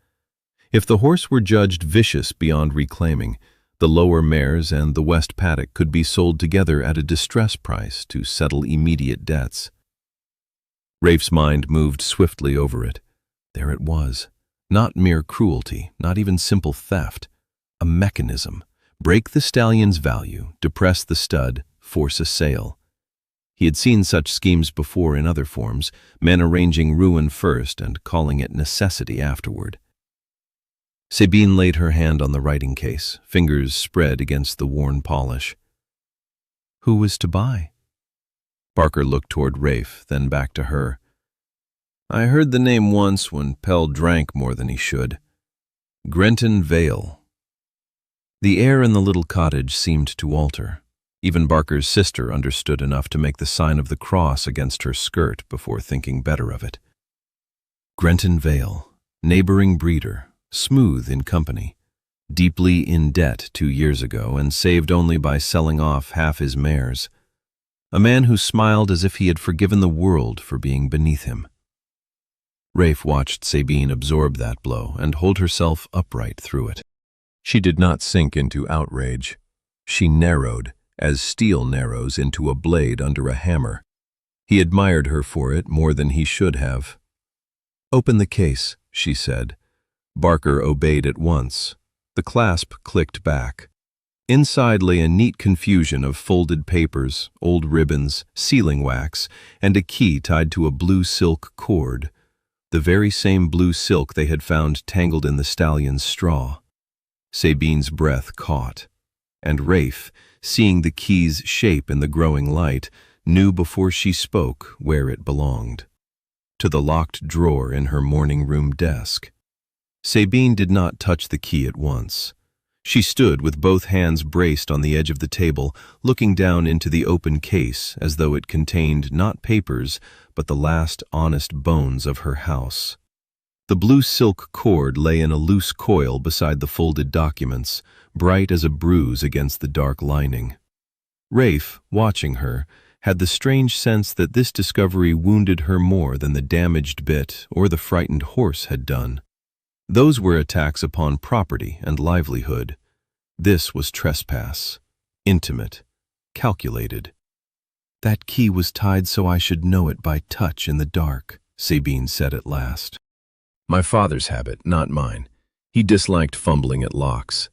If the horse were judged vicious beyond reclaiming, the lower mares and the west paddock could be sold together at a distress price to settle immediate debts." Rafe's mind moved swiftly over it. There it was. Not mere cruelty, not even simple theft. A mechanism. Break the stallion's value, depress the stud, force a sale. He had seen such schemes before in other forms, men arranging ruin first and calling it necessity afterward. Sabine laid her hand on the writing case, fingers spread against the worn polish. "Who was to buy?" Barker looked toward Rafe, then back to her. "I heard the name once when Pell drank more than he should. Grenton Vale." The air in the little cottage seemed to alter. Even Barker's sister understood enough to make the sign of the cross against her skirt before thinking better of it. Grenton Vale, neighboring breeder, smooth in company, deeply in debt 2 years ago and saved only by selling off half his mares. A man who smiled as if he had forgiven the world for being beneath him. Rafe watched Sabine absorb that blow and hold herself upright through it. She did not sink into outrage. She narrowed, as steel narrows into a blade under a hammer. He admired her for it more than he should have. "Open the case," she said. Barker obeyed at once. The clasp clicked back. Inside lay a neat confusion of folded papers, old ribbons, sealing wax, and a key tied to a blue silk cord, the very same blue silk they had found tangled in the stallion's straw. Sabine's breath caught, and Rafe, seeing the key's shape in the growing light, knew before she spoke where it belonged. To the locked drawer in her morning room desk. Sabine did not touch the key at once. She stood with both hands braced on the edge of the table, looking down into the open case as though it contained not papers, but the last honest bones of her house. The blue silk cord lay in a loose coil beside the folded documents, bright as a bruise against the dark lining. Rafe, watching her, had the strange sense that this discovery wounded her more than the damaged bit or the frightened horse had done. Those were attacks upon property and livelihood. This was trespass, intimate, calculated. "That key was tied so I should know it by touch in the dark," Sabine said at last. "My father's habit, not mine. He disliked fumbling at locks."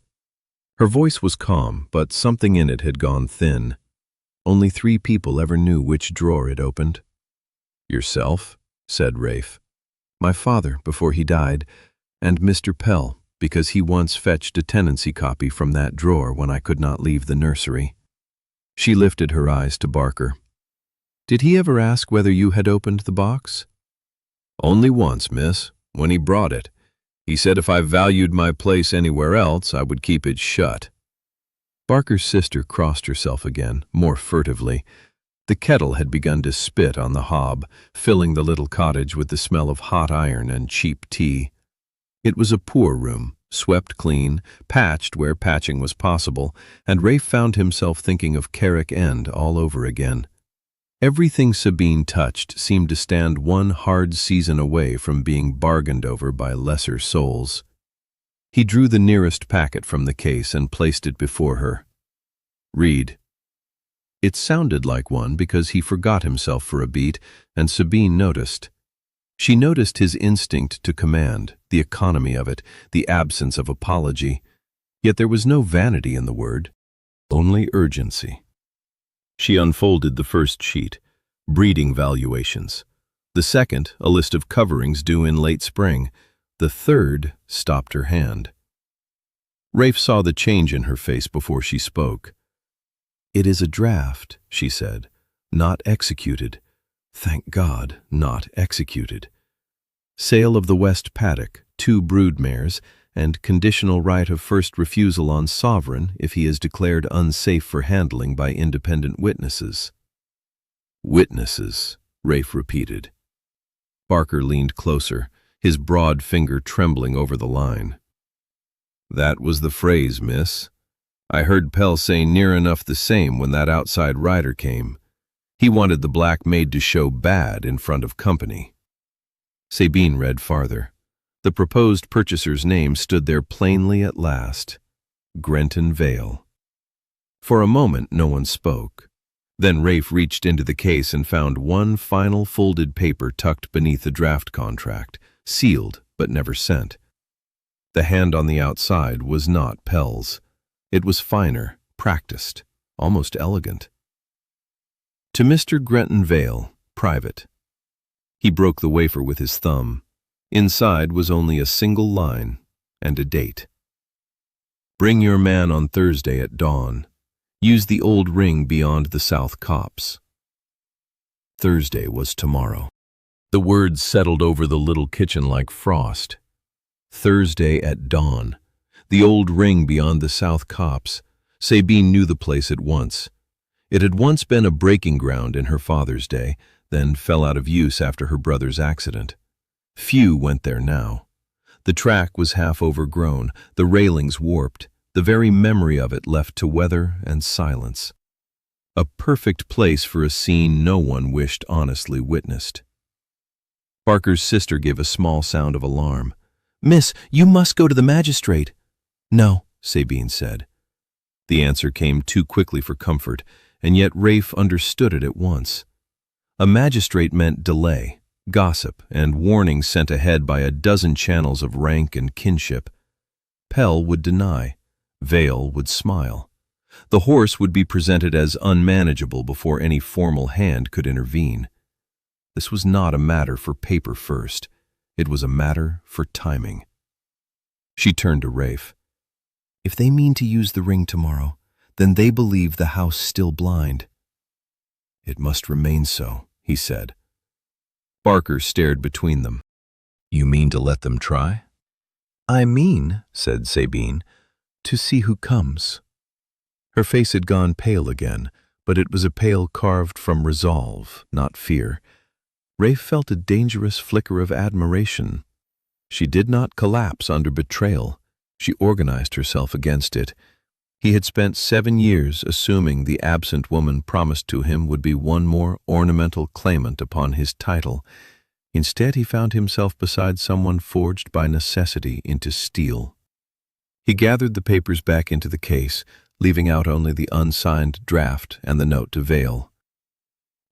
Her voice was calm, but something in it had gone thin. "Only 3 people ever knew which drawer it opened." "Yourself?" said Rafe. "My father, before he died, and Mr. Pell, because he once fetched a tenancy copy from that drawer when I could not leave the nursery." She lifted her eyes to Barker. "Did he ever ask whether you had opened the box?" "Only once, miss, when he brought it. He said if I valued my place anywhere else, I would keep it shut." Barker's sister crossed herself again, more furtively. The kettle had begun to spit on the hob, filling the little cottage with the smell of hot iron and cheap tea. It was a poor room, swept clean, patched where patching was possible, and Rafe found himself thinking of Carrick End all over again. Everything Sabine touched seemed to stand one hard season away from being bargained over by lesser souls. He drew the nearest packet from the case and placed it before her. "Read." It sounded like one because he forgot himself for a beat, and Sabine noticed. She noticed his instinct to command, the economy of it, the absence of apology. Yet there was no vanity in the word, only urgency. She unfolded the first sheet, breeding valuations. The second, a list of coverings due in late spring. The third stopped her hand. Rafe saw the change in her face before she spoke. "It is a draft," she said, "not executed. Thank God, not executed. Sale of the West paddock, 2 brood mares, and conditional right of first refusal on sovereign if he is declared unsafe for handling by independent witnesses." "Witnesses," Rafe repeated. Barker leaned closer, his broad finger trembling over the line. "That was the phrase, miss. I heard Pell say near enough the same when that outside rider came. He wanted the black maid to show bad in front of company." Sabine read farther. The proposed purchaser's name stood there plainly at last. Grenton Vale. For a moment no one spoke. Then Rafe reached into the case and found one final folded paper tucked beneath the draft contract, sealed but never sent. The hand on the outside was not Pell's. It was finer, practiced, almost elegant. To Mr. Grenton Vale, private. He broke the wafer with his thumb. Inside was only a single line and a date. "Bring your man on Thursday at dawn. Use the old ring beyond the south copse." Thursday was tomorrow. The words settled over the little kitchen like frost. Thursday at dawn. The old ring beyond the south copse. Sabine knew the place at once. It had once been a breaking ground in her father's day, then fell out of use after her brother's accident. Few went there now. The track was half overgrown, the railings warped, the very memory of it left to weather and silence. A perfect place for a scene no one wished honestly witnessed. Barker's sister gave a small sound of alarm. "Miss, you must go to the magistrate." "No," Sabine said. The answer came too quickly for comfort, and yet Rafe understood it at once. A magistrate meant delay, gossip, and warning sent ahead by a dozen channels of rank and kinship. Pell would deny. Vale would smile. The horse would be presented as unmanageable before any formal hand could intervene. This was not a matter for paper first. It was a matter for timing. She turned to Rafe. "If they mean to use the ring tomorrow, then they believe the house still blind." "It must remain so," he said. Barker stared between them. "You mean to let them try?" "I mean," said Sabine, "to see who comes." Her face had gone pale again, but it was a pale carved from resolve, not fear. Rafe felt a dangerous flicker of admiration. She did not collapse under betrayal. She organized herself against it. He had spent 7 years assuming the absent woman promised to him would be one more ornamental claimant upon his title. Instead, he found himself beside someone forged by necessity into steel. He gathered the papers back into the case, leaving out only the unsigned draft and the note to Vale.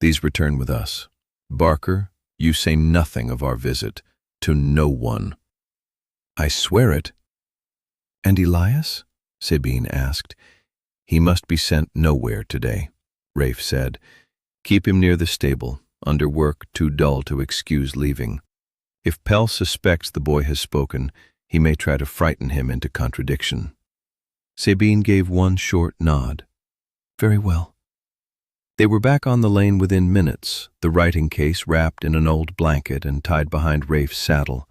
"These return with us. Barker, you say nothing of our visit, to no one." "I swear it." "And Elias?" Sabine asked. "He must be sent nowhere today," Rafe said. "Keep him near the stable, under work too dull to excuse leaving. If Pell suspects the boy has spoken, he may try to frighten him into contradiction." Sabine gave one short nod. "Very well." They were back on the lane within minutes, the writing case wrapped in an old blanket and tied behind Rafe's saddle.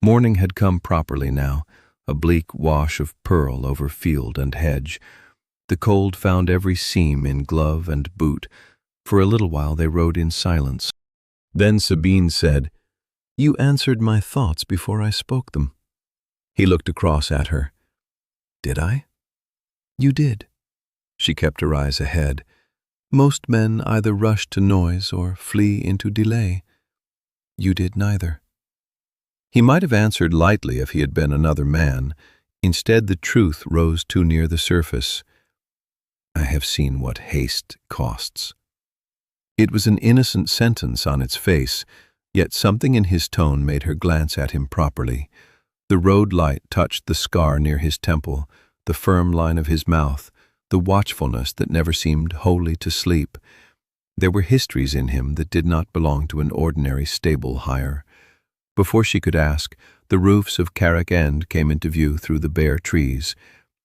Morning had come properly now, a bleak wash of pearl over field and hedge. The cold found every seam in glove and boot. For a little while they rode in silence. Then Sabine said, "You answered my thoughts before I spoke them." He looked across at her. "Did I?" "You did." She kept her eyes ahead. "Most men either rush to noise or flee into delay. You did neither." He might have answered lightly if he had been another man. Instead, the truth rose too near the surface. "I have seen what haste costs." It was an innocent sentence on its face, yet something in his tone made her glance at him properly. The road light touched the scar near his temple, the firm line of his mouth, the watchfulness that never seemed wholly to sleep. There were histories in him that did not belong to an ordinary stable hire. Before she could ask, the roofs of Carrick End came into view through the bare trees,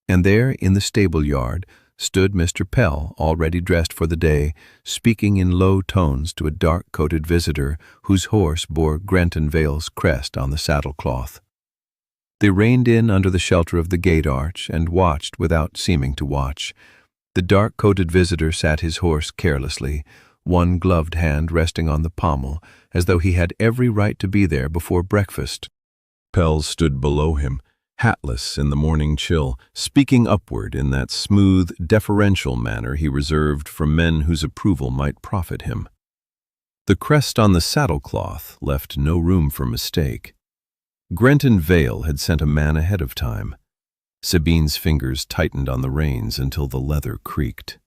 and there, in the stable yard, stood Mr. Pell, already dressed for the day, speaking in low tones to a dark-coated visitor whose horse bore Grenton Vale's crest on the saddle-cloth. They reined in under the shelter of the gate arch and watched without seeming to watch. The dark-coated visitor sat his horse carelessly, one gloved hand resting on the pommel, as though he had every right to be there before breakfast. Pell stood below him, hatless in the morning chill, speaking upward in that smooth, deferential manner he reserved for men whose approval might profit him. The crest on the saddle-cloth left no room for mistake. Grenton Vale had sent a man ahead of time. Sabine's fingers tightened on the reins until the leather creaked.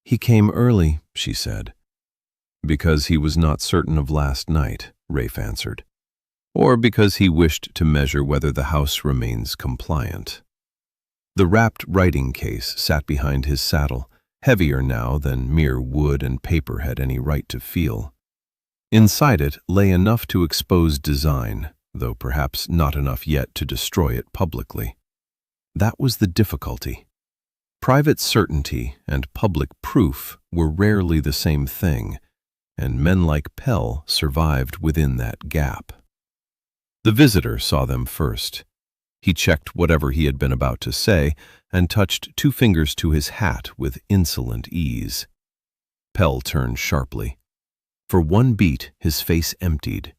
"He came early," she said. "Because he was not certain of last night," Rafe answered. "Or because he wished to measure whether the house remains compliant." The wrapped writing case sat behind his saddle, heavier now than mere wood and paper had any right to feel. Inside it lay enough to expose design, though perhaps not enough yet to destroy it publicly. That was the difficulty. Private certainty and public proof were rarely the same thing, and men like Pell survived within that gap. The visitor saw them first. He checked whatever he had been about to say and touched 2 fingers to his hat with insolent ease. Pell turned sharply. For one beat, his face emptied.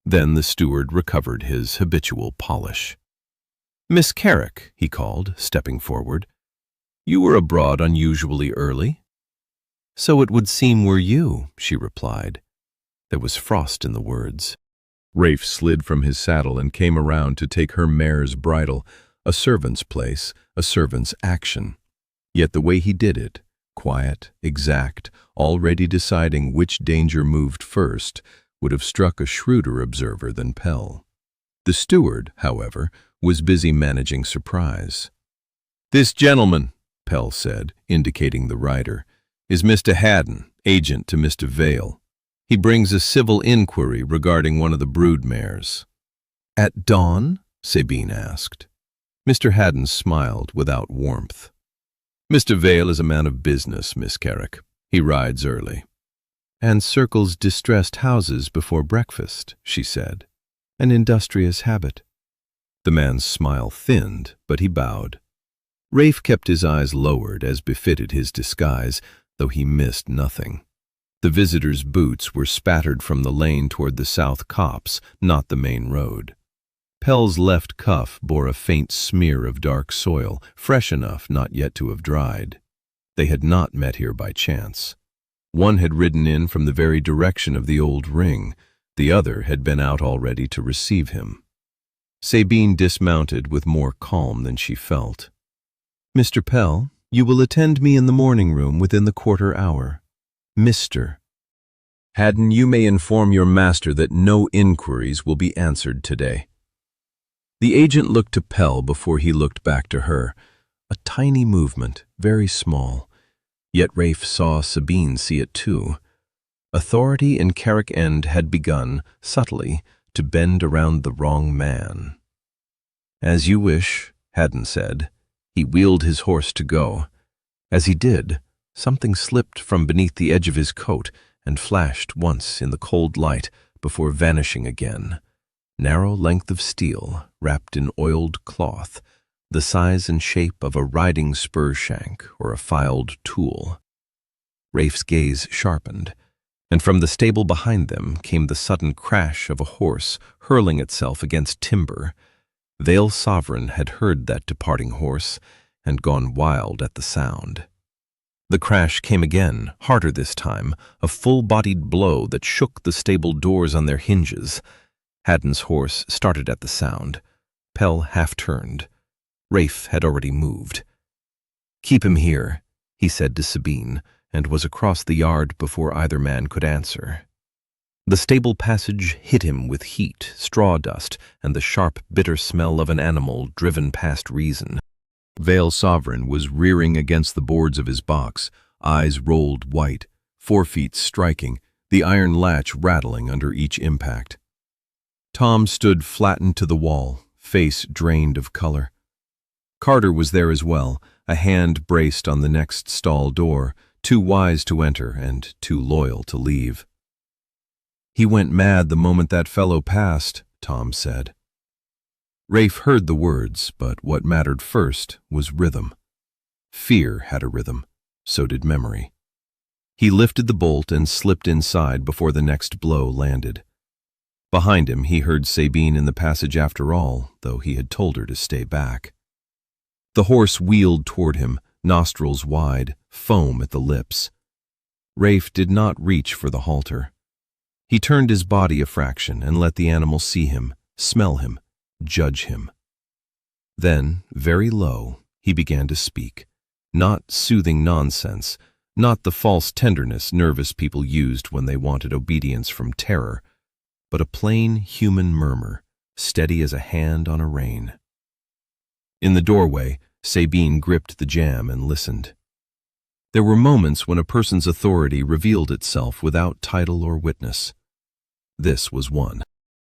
Then the steward recovered his habitual polish. "Miss Carrick," he called, stepping forward. "You were abroad unusually early." "So it would seem were you," she replied. There was frost in the words. Rafe slid from his saddle and came around to take her mare's bridle, a servant's place, a servant's action. Yet the way he did it, quiet, exact, already deciding which danger moved first, would have struck a shrewder observer than Pell. The steward, however, was busy managing surprise. "This gentleman," Pell said, indicating the rider, "is Mr. Haddon, agent to Mr. Vale. He brings a civil inquiry regarding one of the brood mares." "At dawn?" Sabine asked. Mr. Haddon smiled without warmth. "Mr. Vale is a man of business, Miss Carrick. He rides early." "And circles distressed houses before breakfast," she said. "An industrious habit." The man's smile thinned, but he bowed. Rafe kept his eyes lowered as befitted his disguise, though he missed nothing. The visitor's boots were spattered from the lane toward the south copse, not the main road. Pell's left cuff bore a faint smear of dark soil, fresh enough not yet to have dried. They had not met here by chance. One had ridden in from the very direction of the old ring. The other had been out already to receive him. Sabine dismounted with more calm than she felt. "Mr. Pell, you will attend me in the morning room within the quarter hour. Mr. Haddon, you may inform your master that no inquiries will be answered today." The agent looked to Pell before he looked back to her. A tiny movement, very small. Yet Rafe saw Sabine see it too. Authority in Carrick End had begun, subtly, to bend around the wrong man. "As you wish," Haddon said. He wheeled his horse to go. As he did, something slipped from beneath the edge of his coat and flashed once in the cold light before vanishing again. Narrow length of steel, wrapped in oiled cloth, the size and shape of a riding spur shank or a filed tool. Rafe's gaze sharpened, and from the stable behind them came the sudden crash of a horse hurling itself against timber. Vale's sovereign had heard that departing horse and gone wild at the sound. The crash came again, harder this time, a full-bodied blow that shook the stable doors on their hinges. Haddon's horse started at the sound. Pell half-turned. Rafe had already moved. "Keep him here," he said to Sabine, and was across the yard before either man could answer. The stable passage hit him with heat, straw dust, and the sharp, bitter smell of an animal driven past reason. Vale's sovereign was rearing against the boards of his box, eyes rolled white, forefeet striking, the iron latch rattling under each impact. Tom stood flattened to the wall, face drained of color. Carter was there as well, a hand braced on the next stall door, too wise to enter and too loyal to leave. "He went mad the moment that fellow passed," Tom said. Rafe heard the words, but what mattered first was rhythm. Fear had a rhythm, so did memory. He lifted the bolt and slipped inside before the next blow landed. Behind him, he heard Sabine in the passage after all, though he had told her to stay back. The horse wheeled toward him, nostrils wide, foam at the lips. Rafe did not reach for the halter. He turned his body a fraction and let the animal see him, smell him, judge him. Then, very low, he began to speak. Not soothing nonsense, not the false tenderness nervous people used when they wanted obedience from terror, but a plain human murmur, steady as a hand on a rein. In the doorway, Sabine gripped the jam and listened. There were moments when a person's authority revealed itself without title or witness. This was one.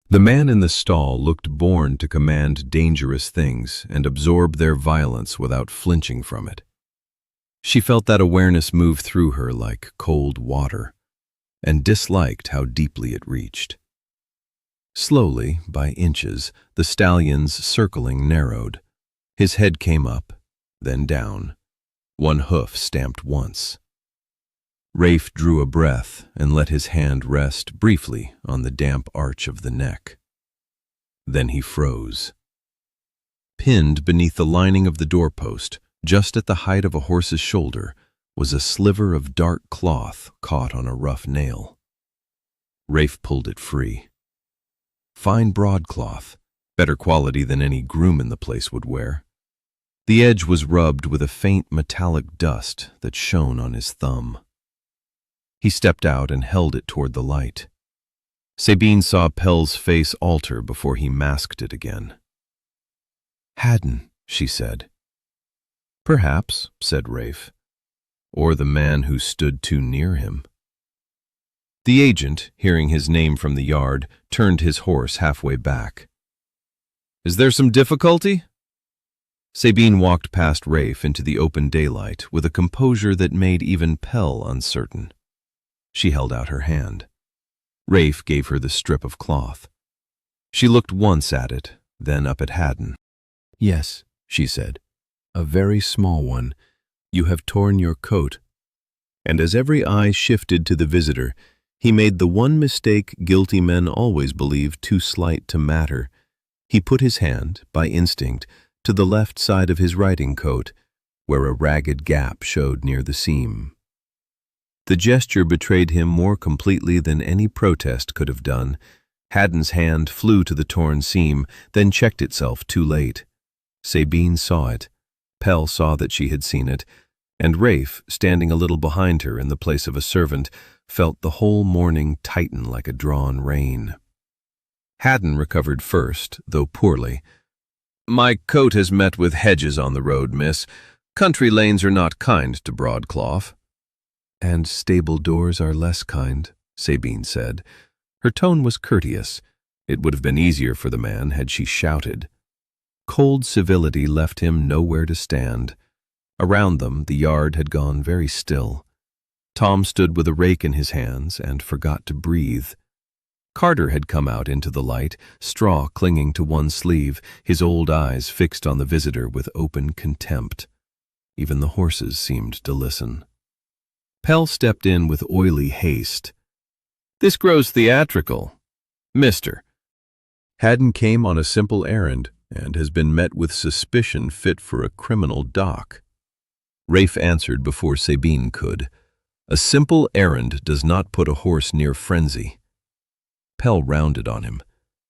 The man in the stall looked born to command dangerous things and absorb their violence without flinching from it. She felt that awareness move through her like cold water, and disliked how deeply it reached. Slowly, by inches, the stallion's circling narrowed. His head came up, then down. One hoof stamped once. Rafe drew a breath and let his hand rest briefly on the damp arch of the neck. Then he froze. Pinned beneath the lining of the doorpost, just at the height of a horse's shoulder, was a sliver of dark cloth caught on a rough nail. Rafe pulled it free. Fine broadcloth, better quality than any groom in the place would wear. The edge was rubbed with a faint metallic dust that shone on his thumb. He stepped out and held it toward the light. Sabine saw Pell's face alter before he masked it again. "Haddon," she said. "Perhaps," said Rafe. "Or the man who stood too near him." The agent, hearing his name from the yard, turned his horse halfway back. "Is there some difficulty?" Sabine walked past Rafe into the open daylight with a composure that made even Pell uncertain. She held out her hand. Rafe gave her the strip of cloth. She looked once at it, then up at Haddon. "Yes," she said, "a very small one. You have torn your coat." And as every eye shifted to the visitor, he made the one mistake guilty men always believe too slight to matter. He put his hand, by instinct, to the left side of his riding coat, where a ragged gap showed near the seam. The gesture betrayed him more completely than any protest could have done. Haddon's hand flew to the torn seam, then checked itself too late. Sabine saw it. Pell saw that she had seen it, and Rafe, standing a little behind her in the place of a servant, felt the whole morning tighten like a drawn rein. Haddon recovered first, though poorly. "My coat has met with hedges on the road, miss. Country lanes are not kind to broadcloth." "And stable doors are less kind," Sabine said. Her tone was courteous. It would have been easier for the man had she shouted. Cold civility left him nowhere to stand. Around them, the yard had gone very still. Tom stood with a rake in his hands and forgot to breathe. Carter had come out into the light, straw clinging to one sleeve, his old eyes fixed on the visitor with open contempt. Even the horses seemed to listen. Pell stepped in with oily haste. "This grows theatrical. Mister." Haddon came on a simple errand and has been met with suspicion fit for a criminal dock. Rafe answered before Sabine could. A simple errand does not put a horse near frenzy. Pell rounded on him.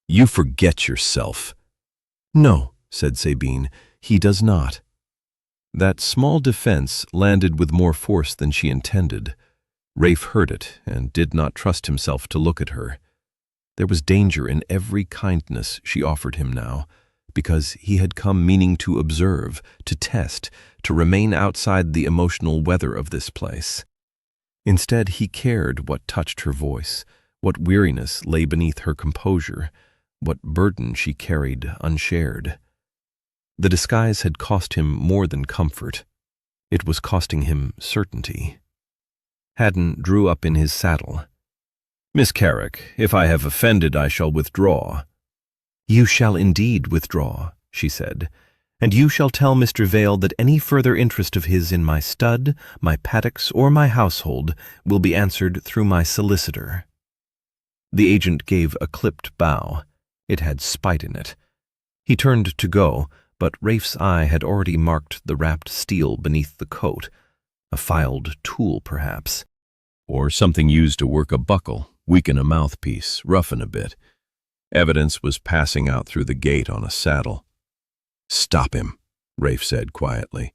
"You forget yourself." "No," said Sabine, "he does not." That small defense landed with more force than she intended. Rafe heard it and did not trust himself to look at her. There was danger in every kindness she offered him now, because he had come meaning to observe, to test, to remain outside the emotional weather of this place. Instead, he cared what touched her voice, what weariness lay beneath her composure, what burden she carried unshared. The disguise had cost him more than comfort. It was costing him certainty. Haddon drew up in his saddle. "Miss Carrick, if I have offended, I shall withdraw." "You shall indeed withdraw," she said, "and you shall tell Mr. Vale that any further interest of his in my stud, my paddocks, or my household will be answered through my solicitor." The agent gave a clipped bow. It had spite in it. He turned to go, but Rafe's eye had already marked the wrapped steel beneath the coat. A filed tool, perhaps. Or something used to work a buckle, weaken a mouthpiece, roughen a bit. Evidence was passing out through the gate on a saddle. "Stop him," Rafe said quietly.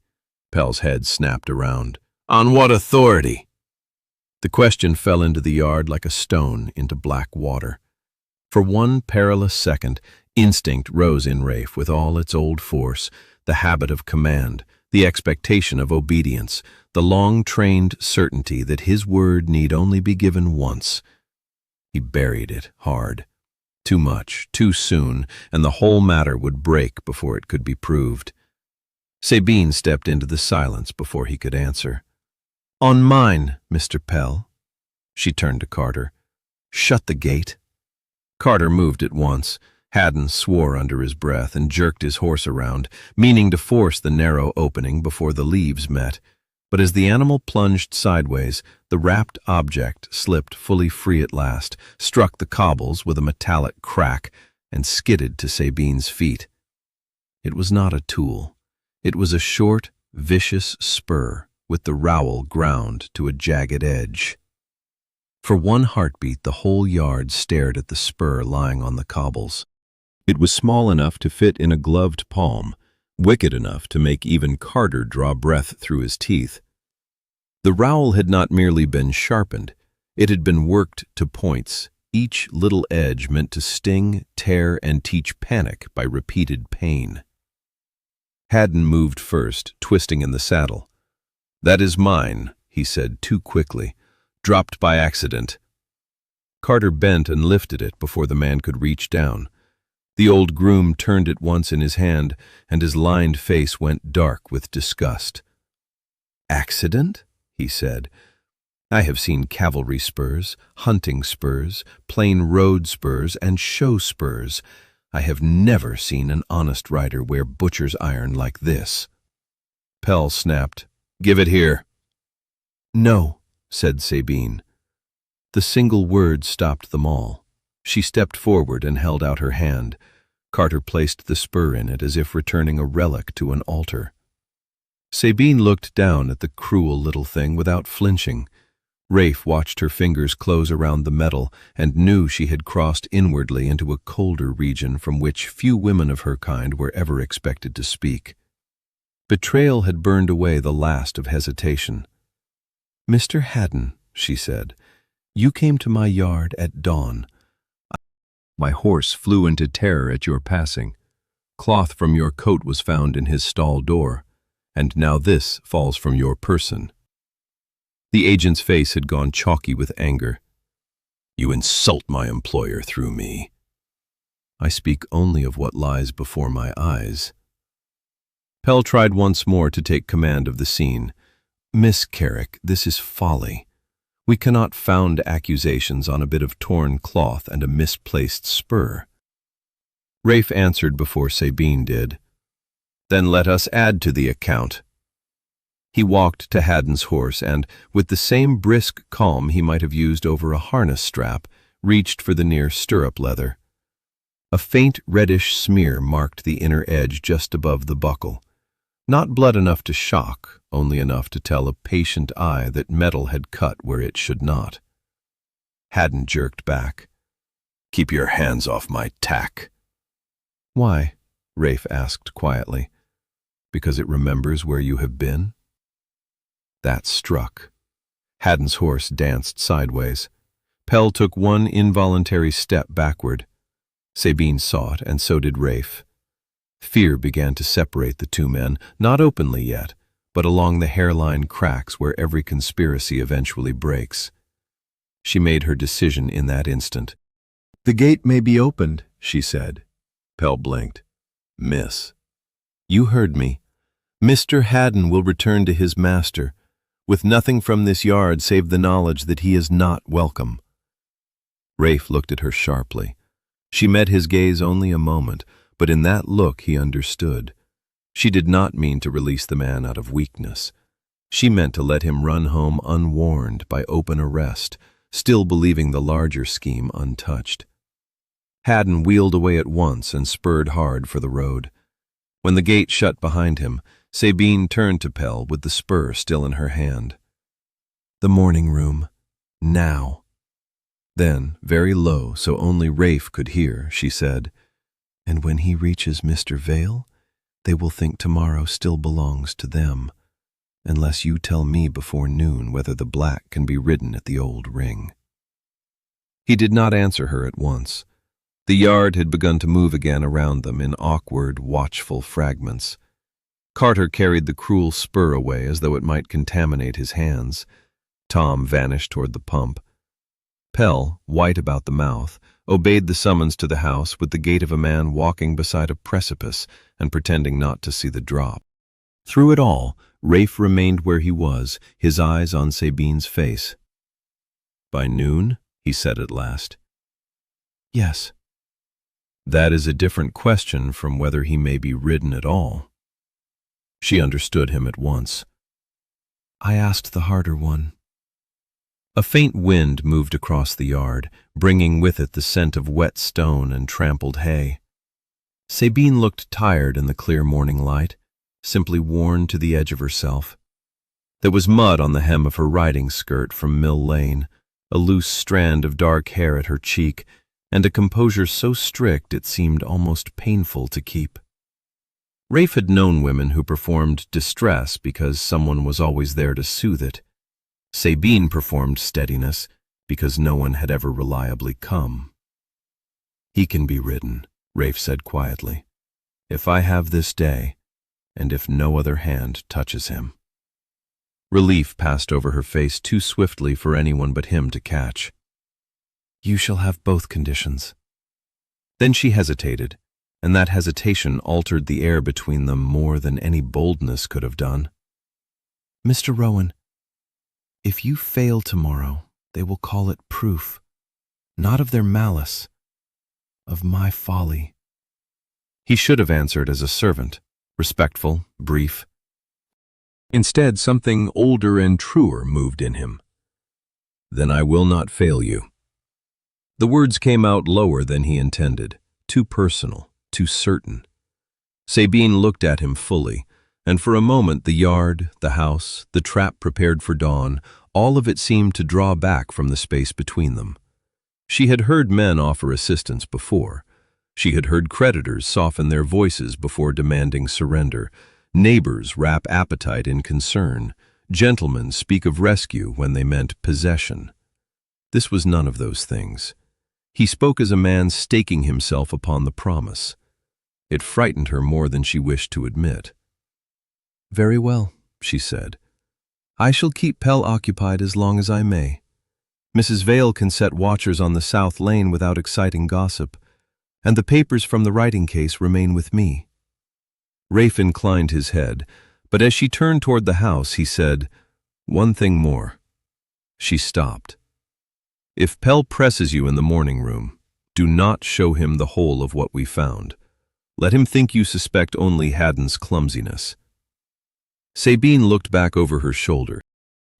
Pell's head snapped around. "On what authority?" The question fell into the yard like a stone into black water. For one perilous second, instinct rose in Rafe with all its old force, the habit of command, the expectation of obedience, the long-trained certainty that his word need only be given once. He buried it hard. Too much, too soon, and the whole matter would break before it could be proved. Sabine stepped into the silence before he could answer. "On mine, Mr. Pell." She turned to Carter. "Shut the gate." Carter moved at once. Haddon swore under his breath and jerked his horse around, meaning to force the narrow opening before the leaves met. But as the animal plunged sideways, the wrapped object slipped fully free at last, struck the cobbles with a metallic crack, and skidded to Sabine's feet. It was not a tool. It was a short, vicious spur with the rowel ground to a jagged edge. For one heartbeat, the whole yard stared at the spur lying on the cobbles. It was small enough to fit in a gloved palm, wicked enough to make even Carter draw breath through his teeth. The rowel had not merely been sharpened, it had been worked to points, each little edge meant to sting, tear, and teach panic by repeated pain. Haddon moved first, twisting in the saddle. "That is mine," he said too quickly. "Dropped by accident." Carter bent and lifted it before the man could reach down. The old groom turned it once in his hand, and his lined face went dark with disgust. "Accident?" he said. "I have seen cavalry spurs, hunting spurs, plain road spurs, and show spurs. I have never seen an honest rider wear butcher's iron like this." Pell snapped, "Give it here." "No," said Sabine. The single word stopped them all. She stepped forward and held out her hand. Carter placed the spur in it as if returning a relic to an altar. Sabine looked down at the cruel little thing without flinching. Rafe watched her fingers close around the metal and knew she had crossed inwardly into a colder region from which few women of her kind were ever expected to speak. Betrayal had burned away the last of hesitation. "Mr. Haddon," she said, "you came to my yard at dawn. My horse flew into terror at your passing. Cloth from your coat was found in his stall door, and now this falls from your person." The agent's face had gone chalky with anger. "You insult my employer through me." "I speak only of what lies before my eyes." Pell tried once more to take command of the scene. "Miss Carrick, this is folly. We cannot found accusations on a bit of torn cloth and a misplaced spur." Rafe answered before Sabine did. "Then let us add to the account." He walked to Haddon's horse and, with the same brisk calm he might have used over a harness strap, reached for the near stirrup leather. A faint reddish smear marked the inner edge just above the buckle. Not blood enough to shock, only enough to tell a patient eye that metal had cut where it should not. Haddon jerked back. "Keep your hands off my tack." "Why?" Rafe asked quietly. "Because it remembers where you have been?" That struck. Haddon's horse danced sideways. Pell took one involuntary step backward. Sabine saw it, and so did Rafe. Fear began to separate the two men, not openly yet, but along the hairline cracks where every conspiracy eventually breaks. She made her decision in that instant. "The gate may be opened," she said. Pell blinked. "Miss." "You heard me. Mr. Haddon will return to his master, with nothing from this yard save the knowledge that he is not welcome." Rafe looked at her sharply. She met his gaze only a moment, but in that look he understood. She did not mean to release the man out of weakness. She meant to let him run home unwarned by open arrest, still believing the larger scheme untouched. Haddon wheeled away at once and spurred hard for the road. When the gate shut behind him, Sabine turned to Pell with the spur still in her hand. "The morning room. Now." Then, very low so only Rafe could hear, she said, "And when he reaches Mr. Vale, they will think tomorrow still belongs to them, unless you tell me before noon whether the black can be ridden at the old ring." He did not answer her at once. The yard had begun to move again around them in awkward, watchful fragments. Carter carried the cruel spur away as though it might contaminate his hands. Tom vanished toward the pump. Pell, white about the mouth, obeyed the summons to the house with the gait of a man walking beside a precipice and pretending not to see the drop. Through it all, Rafe remained where he was, his eyes on Sabine's face. "By noon?" he said at last. "Yes." "That is a different question from whether he may be ridden at all." She understood him at once. "I asked the harder one." A faint wind moved across the yard, bringing with it the scent of wet stone and trampled hay. Sabine looked tired in the clear morning light, simply worn to the edge of herself. There was mud on the hem of her riding skirt from Mill Lane, a loose strand of dark hair at her cheek, and a composure so strict it seemed almost painful to keep. Rafe had known women who performed distress because someone was always there to soothe it. Sabine performed steadiness because no one had ever reliably come. "He can be ridden," Rafe said quietly, "if I have this day, and if no other hand touches him." Relief passed over her face too swiftly for anyone but him to catch. "You shall have both conditions." Then she hesitated, and that hesitation altered the air between them more than any boldness could have done. "Mr. Rowan, if you fail tomorrow, they will call it proof, not of their malice, of my folly." He should have answered as a servant, respectful, brief. Instead, something older and truer moved in him. "Then I will not fail you." The words came out lower than he intended, too personal, too certain. Sabine looked at him fully, and for a moment the yard, the house, the trap prepared for dawn, all of it seemed to draw back from the space between them. She had heard men offer assistance before. She had heard creditors soften their voices before demanding surrender, neighbors wrap appetite in concern, gentlemen speak of rescue when they meant possession. This was none of those things. He spoke as a man staking himself upon the promise. It frightened her more than she wished to admit. "Very well," she said. "I shall keep Pell occupied as long as I may. Mrs. Vale can set watchers on the South Lane without exciting gossip, and the papers from the writing case remain with me." Rafe inclined his head, but as she turned toward the house, he said, "One thing more." She stopped. "If Pell presses you in the morning room, do not show him the whole of what we found. Let him think you suspect only Haddon's clumsiness." Sabine looked back over her shoulder.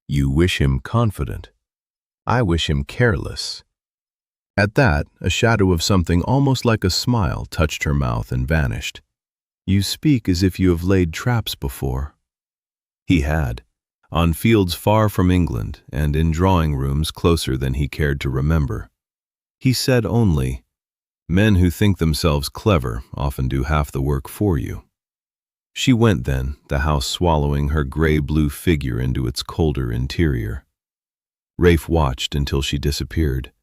"You wish him confident. I wish him careless." At that, a shadow of something almost like a smile touched her mouth and vanished. "You speak as if you have laid traps before." He had, on fields far from England and in drawing rooms closer than he cared to remember. He said only, "Men who think themselves clever often do half the work for you." She went then, the house swallowing her gray-blue figure into its colder interior. Rafe watched until she disappeared.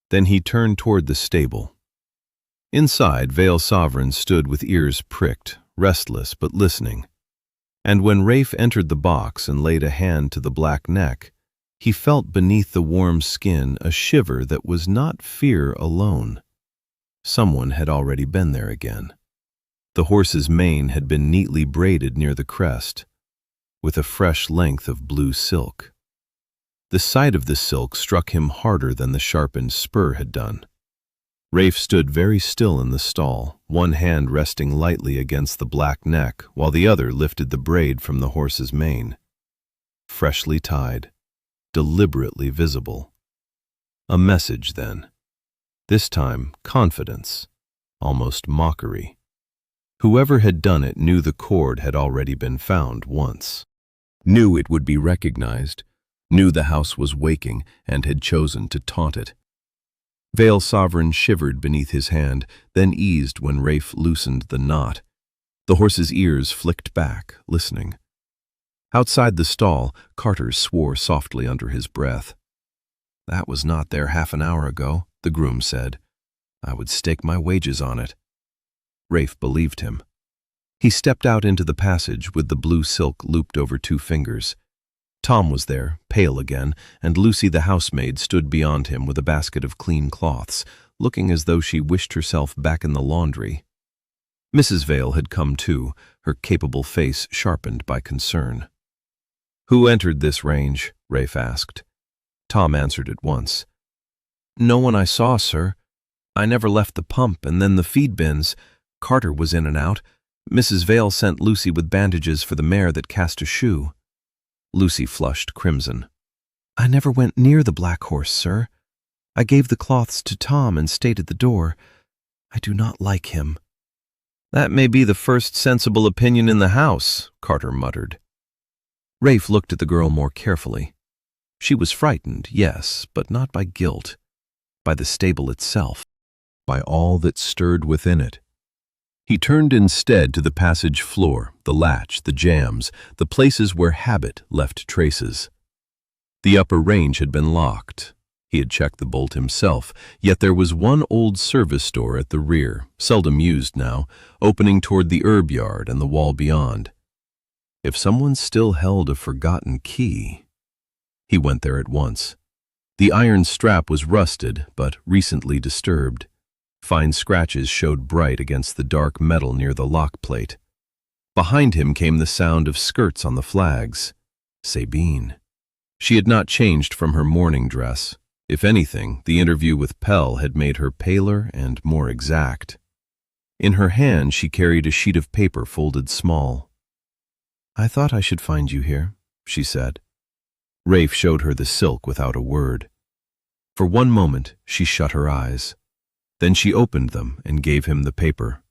Then he turned toward the stable. Inside, Vale Sovereign stood with ears pricked, restless but listening. And when Rafe entered the box and laid a hand to the black neck, he felt beneath the warm skin a shiver that was not fear alone. Someone had already been there again. The horse's mane had been neatly braided near the crest, with a fresh length of blue silk. The sight of the silk struck him harder than the sharpened spur had done. Rafe stood very still in the stall, one hand resting lightly against the black neck, while the other lifted the braid from the horse's mane. Freshly tied, deliberately visible. A message, then. This time, confidence, almost mockery. Whoever had done it knew the cord had already been found once. Knew it would be recognized, knew the house was waking, and had chosen to taunt it. Vale Sovereign shivered beneath his hand, then eased when Rafe loosened the knot. The horse's ears flicked back, listening. Outside the stall, Carter swore softly under his breath. "That was not there half an hour ago," the groom said. "I would stake my wages on it." Rafe believed him. He stepped out into the passage with the blue silk looped over 2 fingers. Tom was there, pale again, and Lucy the housemaid stood beyond him with a basket of clean cloths, looking as though she wished herself back in the laundry. Mrs. Vale had come too, her capable face sharpened by concern. "Who entered this range?" Rafe asked. Tom answered at once. "No one I saw, sir. I never left the pump and then the feed bins. Carter was in and out. Mrs. Vale sent Lucy with bandages for the mare that cast a shoe." Lucy flushed crimson. "I never went near the black horse, sir. I gave the cloths to Tom and stayed at the door. I do not like him." "That may be the first sensible opinion in the house," Carter muttered. Rafe looked at the girl more carefully. She was frightened, yes, but not by guilt, by the stable itself, by all that stirred within it. He turned instead to the passage floor, the latch, the jambs, the places where habit left traces. The upper range had been locked. He had checked the bolt himself, yet there was one old service door at the rear, seldom used now, opening toward the herb yard and the wall beyond. If someone still held a forgotten key... He went there at once. The iron strap was rusted, but recently disturbed. Fine scratches showed bright against the dark metal near the lock plate. Behind him came the sound of skirts on the flags. Sabine. She had not changed from her mourning dress. If anything, the interview with Pell had made her paler and more exact. In her hand she carried a sheet of paper folded small. "I thought I should find you here," she said. Rafe showed her the silk without a word. For one moment she shut her eyes. Then she opened them and gave him the paper.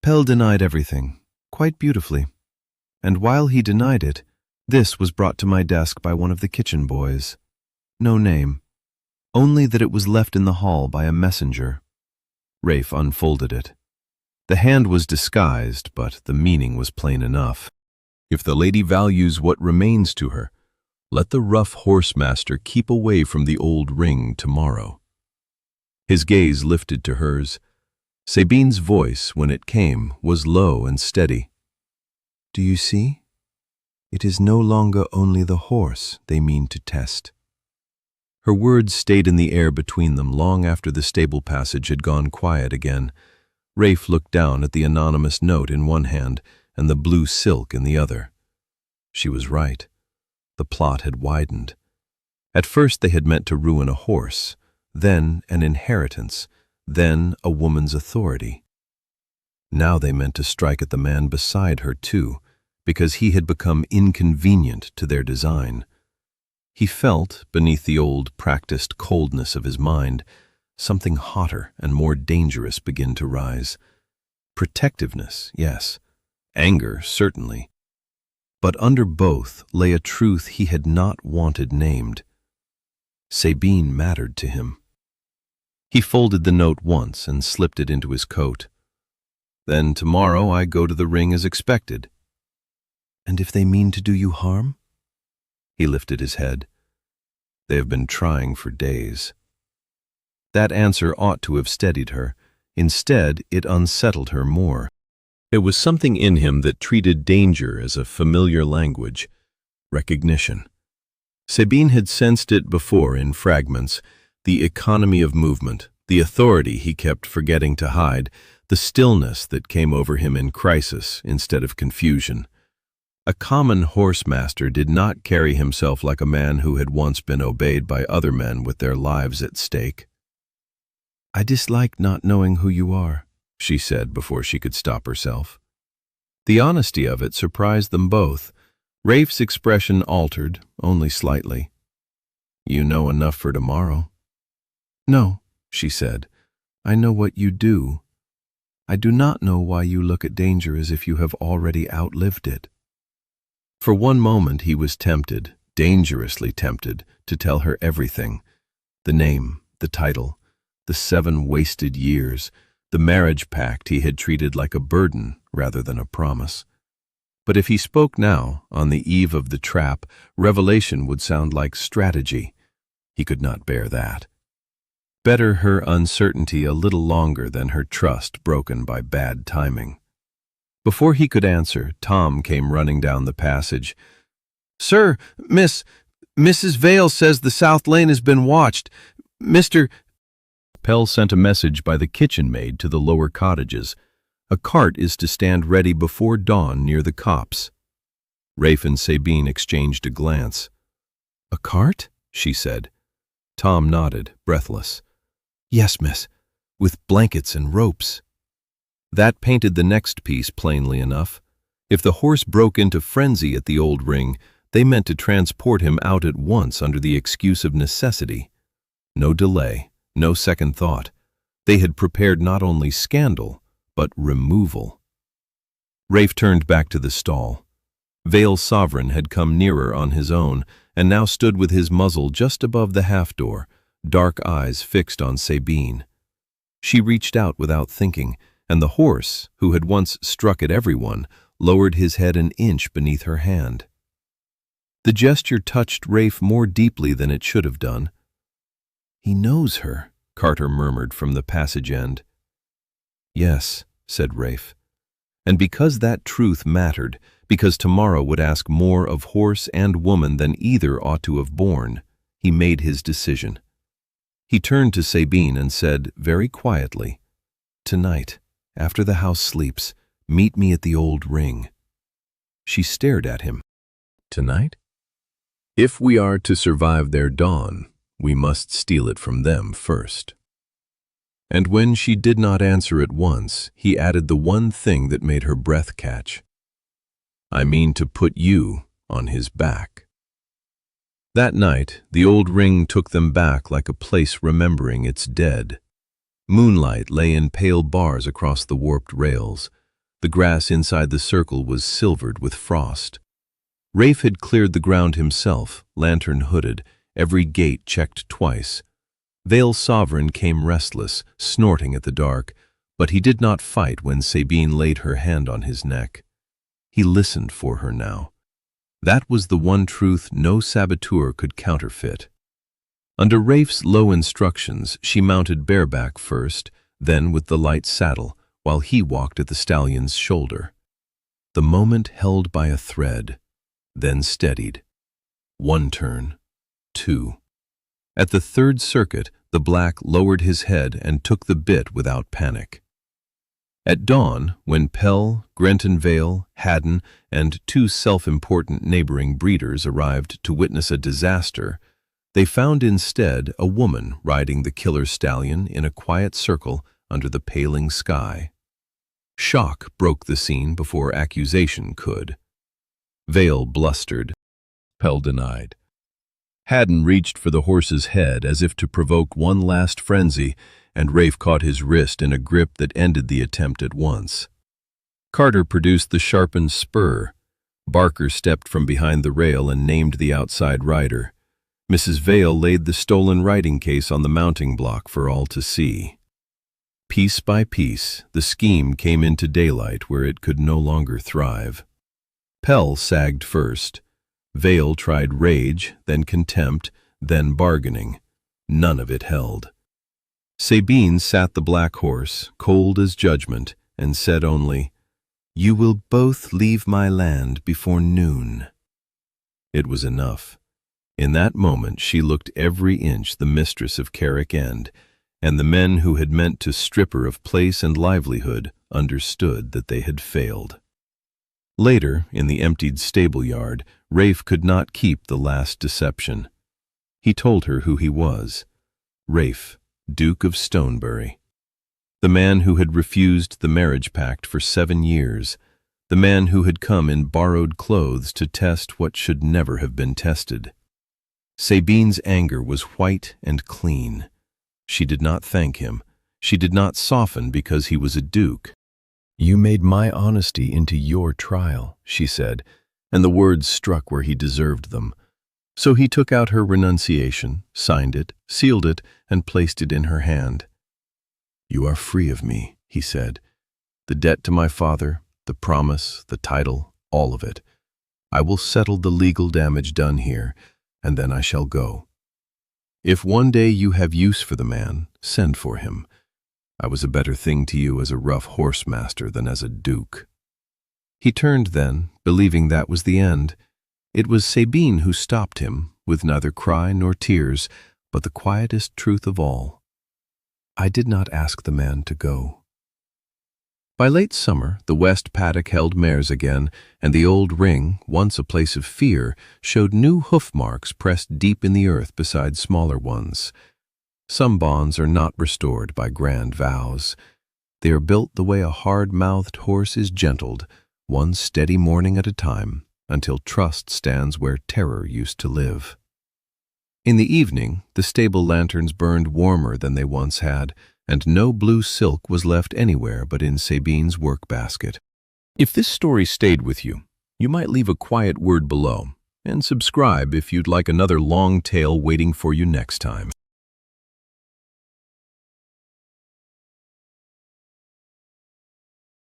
"Pell denied everything, quite beautifully. And while he denied it, this was brought to my desk by one of the kitchen boys. No name, only that it was left in the hall by a messenger." Rafe unfolded it. The hand was disguised, but the meaning was plain enough. "If the lady values what remains to her, let the rough horsemaster keep away from the old ring tomorrow." His gaze lifted to hers. Sabine's voice, when it came, was low and steady. "Do you see? It is no longer only the horse they mean to test." Her words stayed in the air between them long after the stable passage had gone quiet again. Rafe looked down at the anonymous note in one hand and the blue silk in the other. She was right. The plot had widened. At first they had meant to ruin a horse, then an inheritance, then a woman's authority. Now they meant to strike at the man beside her too, because he had become inconvenient to their design. He felt, beneath the old practiced coldness of his mind, something hotter and more dangerous begin to rise. Protectiveness, yes. Anger, certainly. But under both lay a truth he had not wanted named. Sabine mattered to him. He folded the note once and slipped it into his coat. "Then tomorrow I go to the ring as expected." "And if they mean to do you harm?" He lifted his head. "They have been trying for days." That answer ought to have steadied her. Instead, it unsettled her more. It was something in him that treated danger as a familiar language, recognition. Sabine had sensed it before in fragments, the economy of movement, the authority he kept forgetting to hide, the stillness that came over him in crisis instead of confusion. A common horsemaster did not carry himself like a man who had once been obeyed by other men with their lives at stake. "I dislike not knowing who you are," she said before she could stop herself. The honesty of it surprised them both. Rafe's expression altered, only slightly. "You know enough for tomorrow." "No," she said. "I know what you do. I do not know why you look at danger as if you have already outlived it." For one moment he was tempted, dangerously tempted, to tell her everything. The name, the title, the 7 wasted years, the marriage pact he had treated like a burden rather than a promise. But if he spoke now, on the eve of the trap, revelation would sound like strategy. He could not bear that. Better her uncertainty a little longer than her trust broken by bad timing. Before he could answer, Tom came running down the passage. "Sir, Mrs. Vale says the South Lane has been watched. Mr. Pell sent a message by the kitchen maid to the lower cottages. A cart is to stand ready before dawn near the copse. Rafe and Sabine exchanged a glance. "A cart?" she said. Tom nodded, breathless. "Yes, miss, with blankets and ropes." That painted the next piece plainly enough. If the horse broke into frenzy at the old ring, they meant to transport him out at once under the excuse of necessity. No delay, no second thought. They had prepared not only scandal, but removal. Rafe turned back to the stall. Vale's sovereign had come nearer on his own, and now stood with his muzzle just above the half-door, dark eyes fixed on Sabine. She reached out without thinking, and the horse, who had once struck at everyone, lowered his head an inch beneath her hand. The gesture touched Rafe more deeply than it should have done. "He knows her," Carter murmured from the passage end. "Yes," said Rafe. And because that truth mattered, because tomorrow would ask more of horse and woman than either ought to have borne, he made his decision. He turned to Sabine and said, very quietly, "Tonight, after the house sleeps, meet me at the old ring." She stared at him. "Tonight? If we are to survive their dawn, we must steal it from them first." And when she did not answer at once, he added the one thing that made her breath catch. "I mean to put you on his back." That night, the old ring took them back like a place remembering its dead. Moonlight lay in pale bars across the warped rails. The grass inside the circle was silvered with frost. Rafe had cleared the ground himself, lantern-hooded, every gate checked twice. Vale's sovereign came restless, snorting at the dark, but he did not fight when Sabine laid her hand on his neck. He listened for her now. That was the one truth no saboteur could counterfeit. Under Rafe's low instructions, she mounted bareback first, then with the light saddle, while he walked at the stallion's shoulder. The moment held by a thread, then steadied. 1 turn, 2. At the 3rd circuit, the black lowered his head and took the bit without panic. At dawn, when Pell, Grenton Vale, Haddon, and 2 self-important neighboring breeders arrived to witness a disaster, they found instead a woman riding the killer stallion in a quiet circle under the paling sky. Shock broke the scene before accusation could. Vale blustered. Pell denied. Haddon reached for the horse's head as if to provoke one last frenzy, and Rafe caught his wrist in a grip that ended the attempt at once. Carter produced the sharpened spur. Barker stepped from behind the rail and named the outside rider. Mrs. Vale laid the stolen writing case on the mounting block for all to see. Piece by piece, the scheme came into daylight where it could no longer thrive. Pell sagged first. Vale tried rage, then contempt, then bargaining. None of it held. Sabine sat the black horse, cold as judgment, and said only, You will both leave my land before noon." It was enough. In that moment she looked every inch the mistress of Carrick End, and the men who had meant to strip her of place and livelihood understood that they had failed. Later, in the emptied stable-yard, Rafe could not keep the last deception. He told her who he was: Rafe, Duke of Stonebury. The man who had refused the marriage pact for 7 years, the man who had come in borrowed clothes to test what should never have been tested. Sabine's anger was white and clean. She did not thank him. She did not soften because he was a duke. "You made my honesty into your trial," she said, and the words struck where he deserved them. So he took out her renunciation, signed it, sealed it, and placed it in her hand. "You are free of me," he said. "The debt to my father, the promise, the title, all of it. I will settle the legal damage done here, and then I shall go. If one day you have use for the man, send for him. I was a better thing to you as a rough horsemaster than as a duke." He turned then, believing that was the end. It was Sabine who stopped him, with neither cry nor tears, but the quietest truth of all. "I did not ask the man to go." By late summer, the west paddock held mares again, and the old ring, once a place of fear, showed new hoof marks pressed deep in the earth beside smaller ones. Some bonds are not restored by grand vows. They are built the way a hard-mouthed horse is gentled, one steady morning at a time, until trust stands where terror used to live. In the evening, the stable lanterns burned warmer than they once had, and no blue silk was left anywhere but in Sabine's work-basket. If this story stayed with you, you might leave a quiet word below, and subscribe if you'd like another long tale waiting for you next time.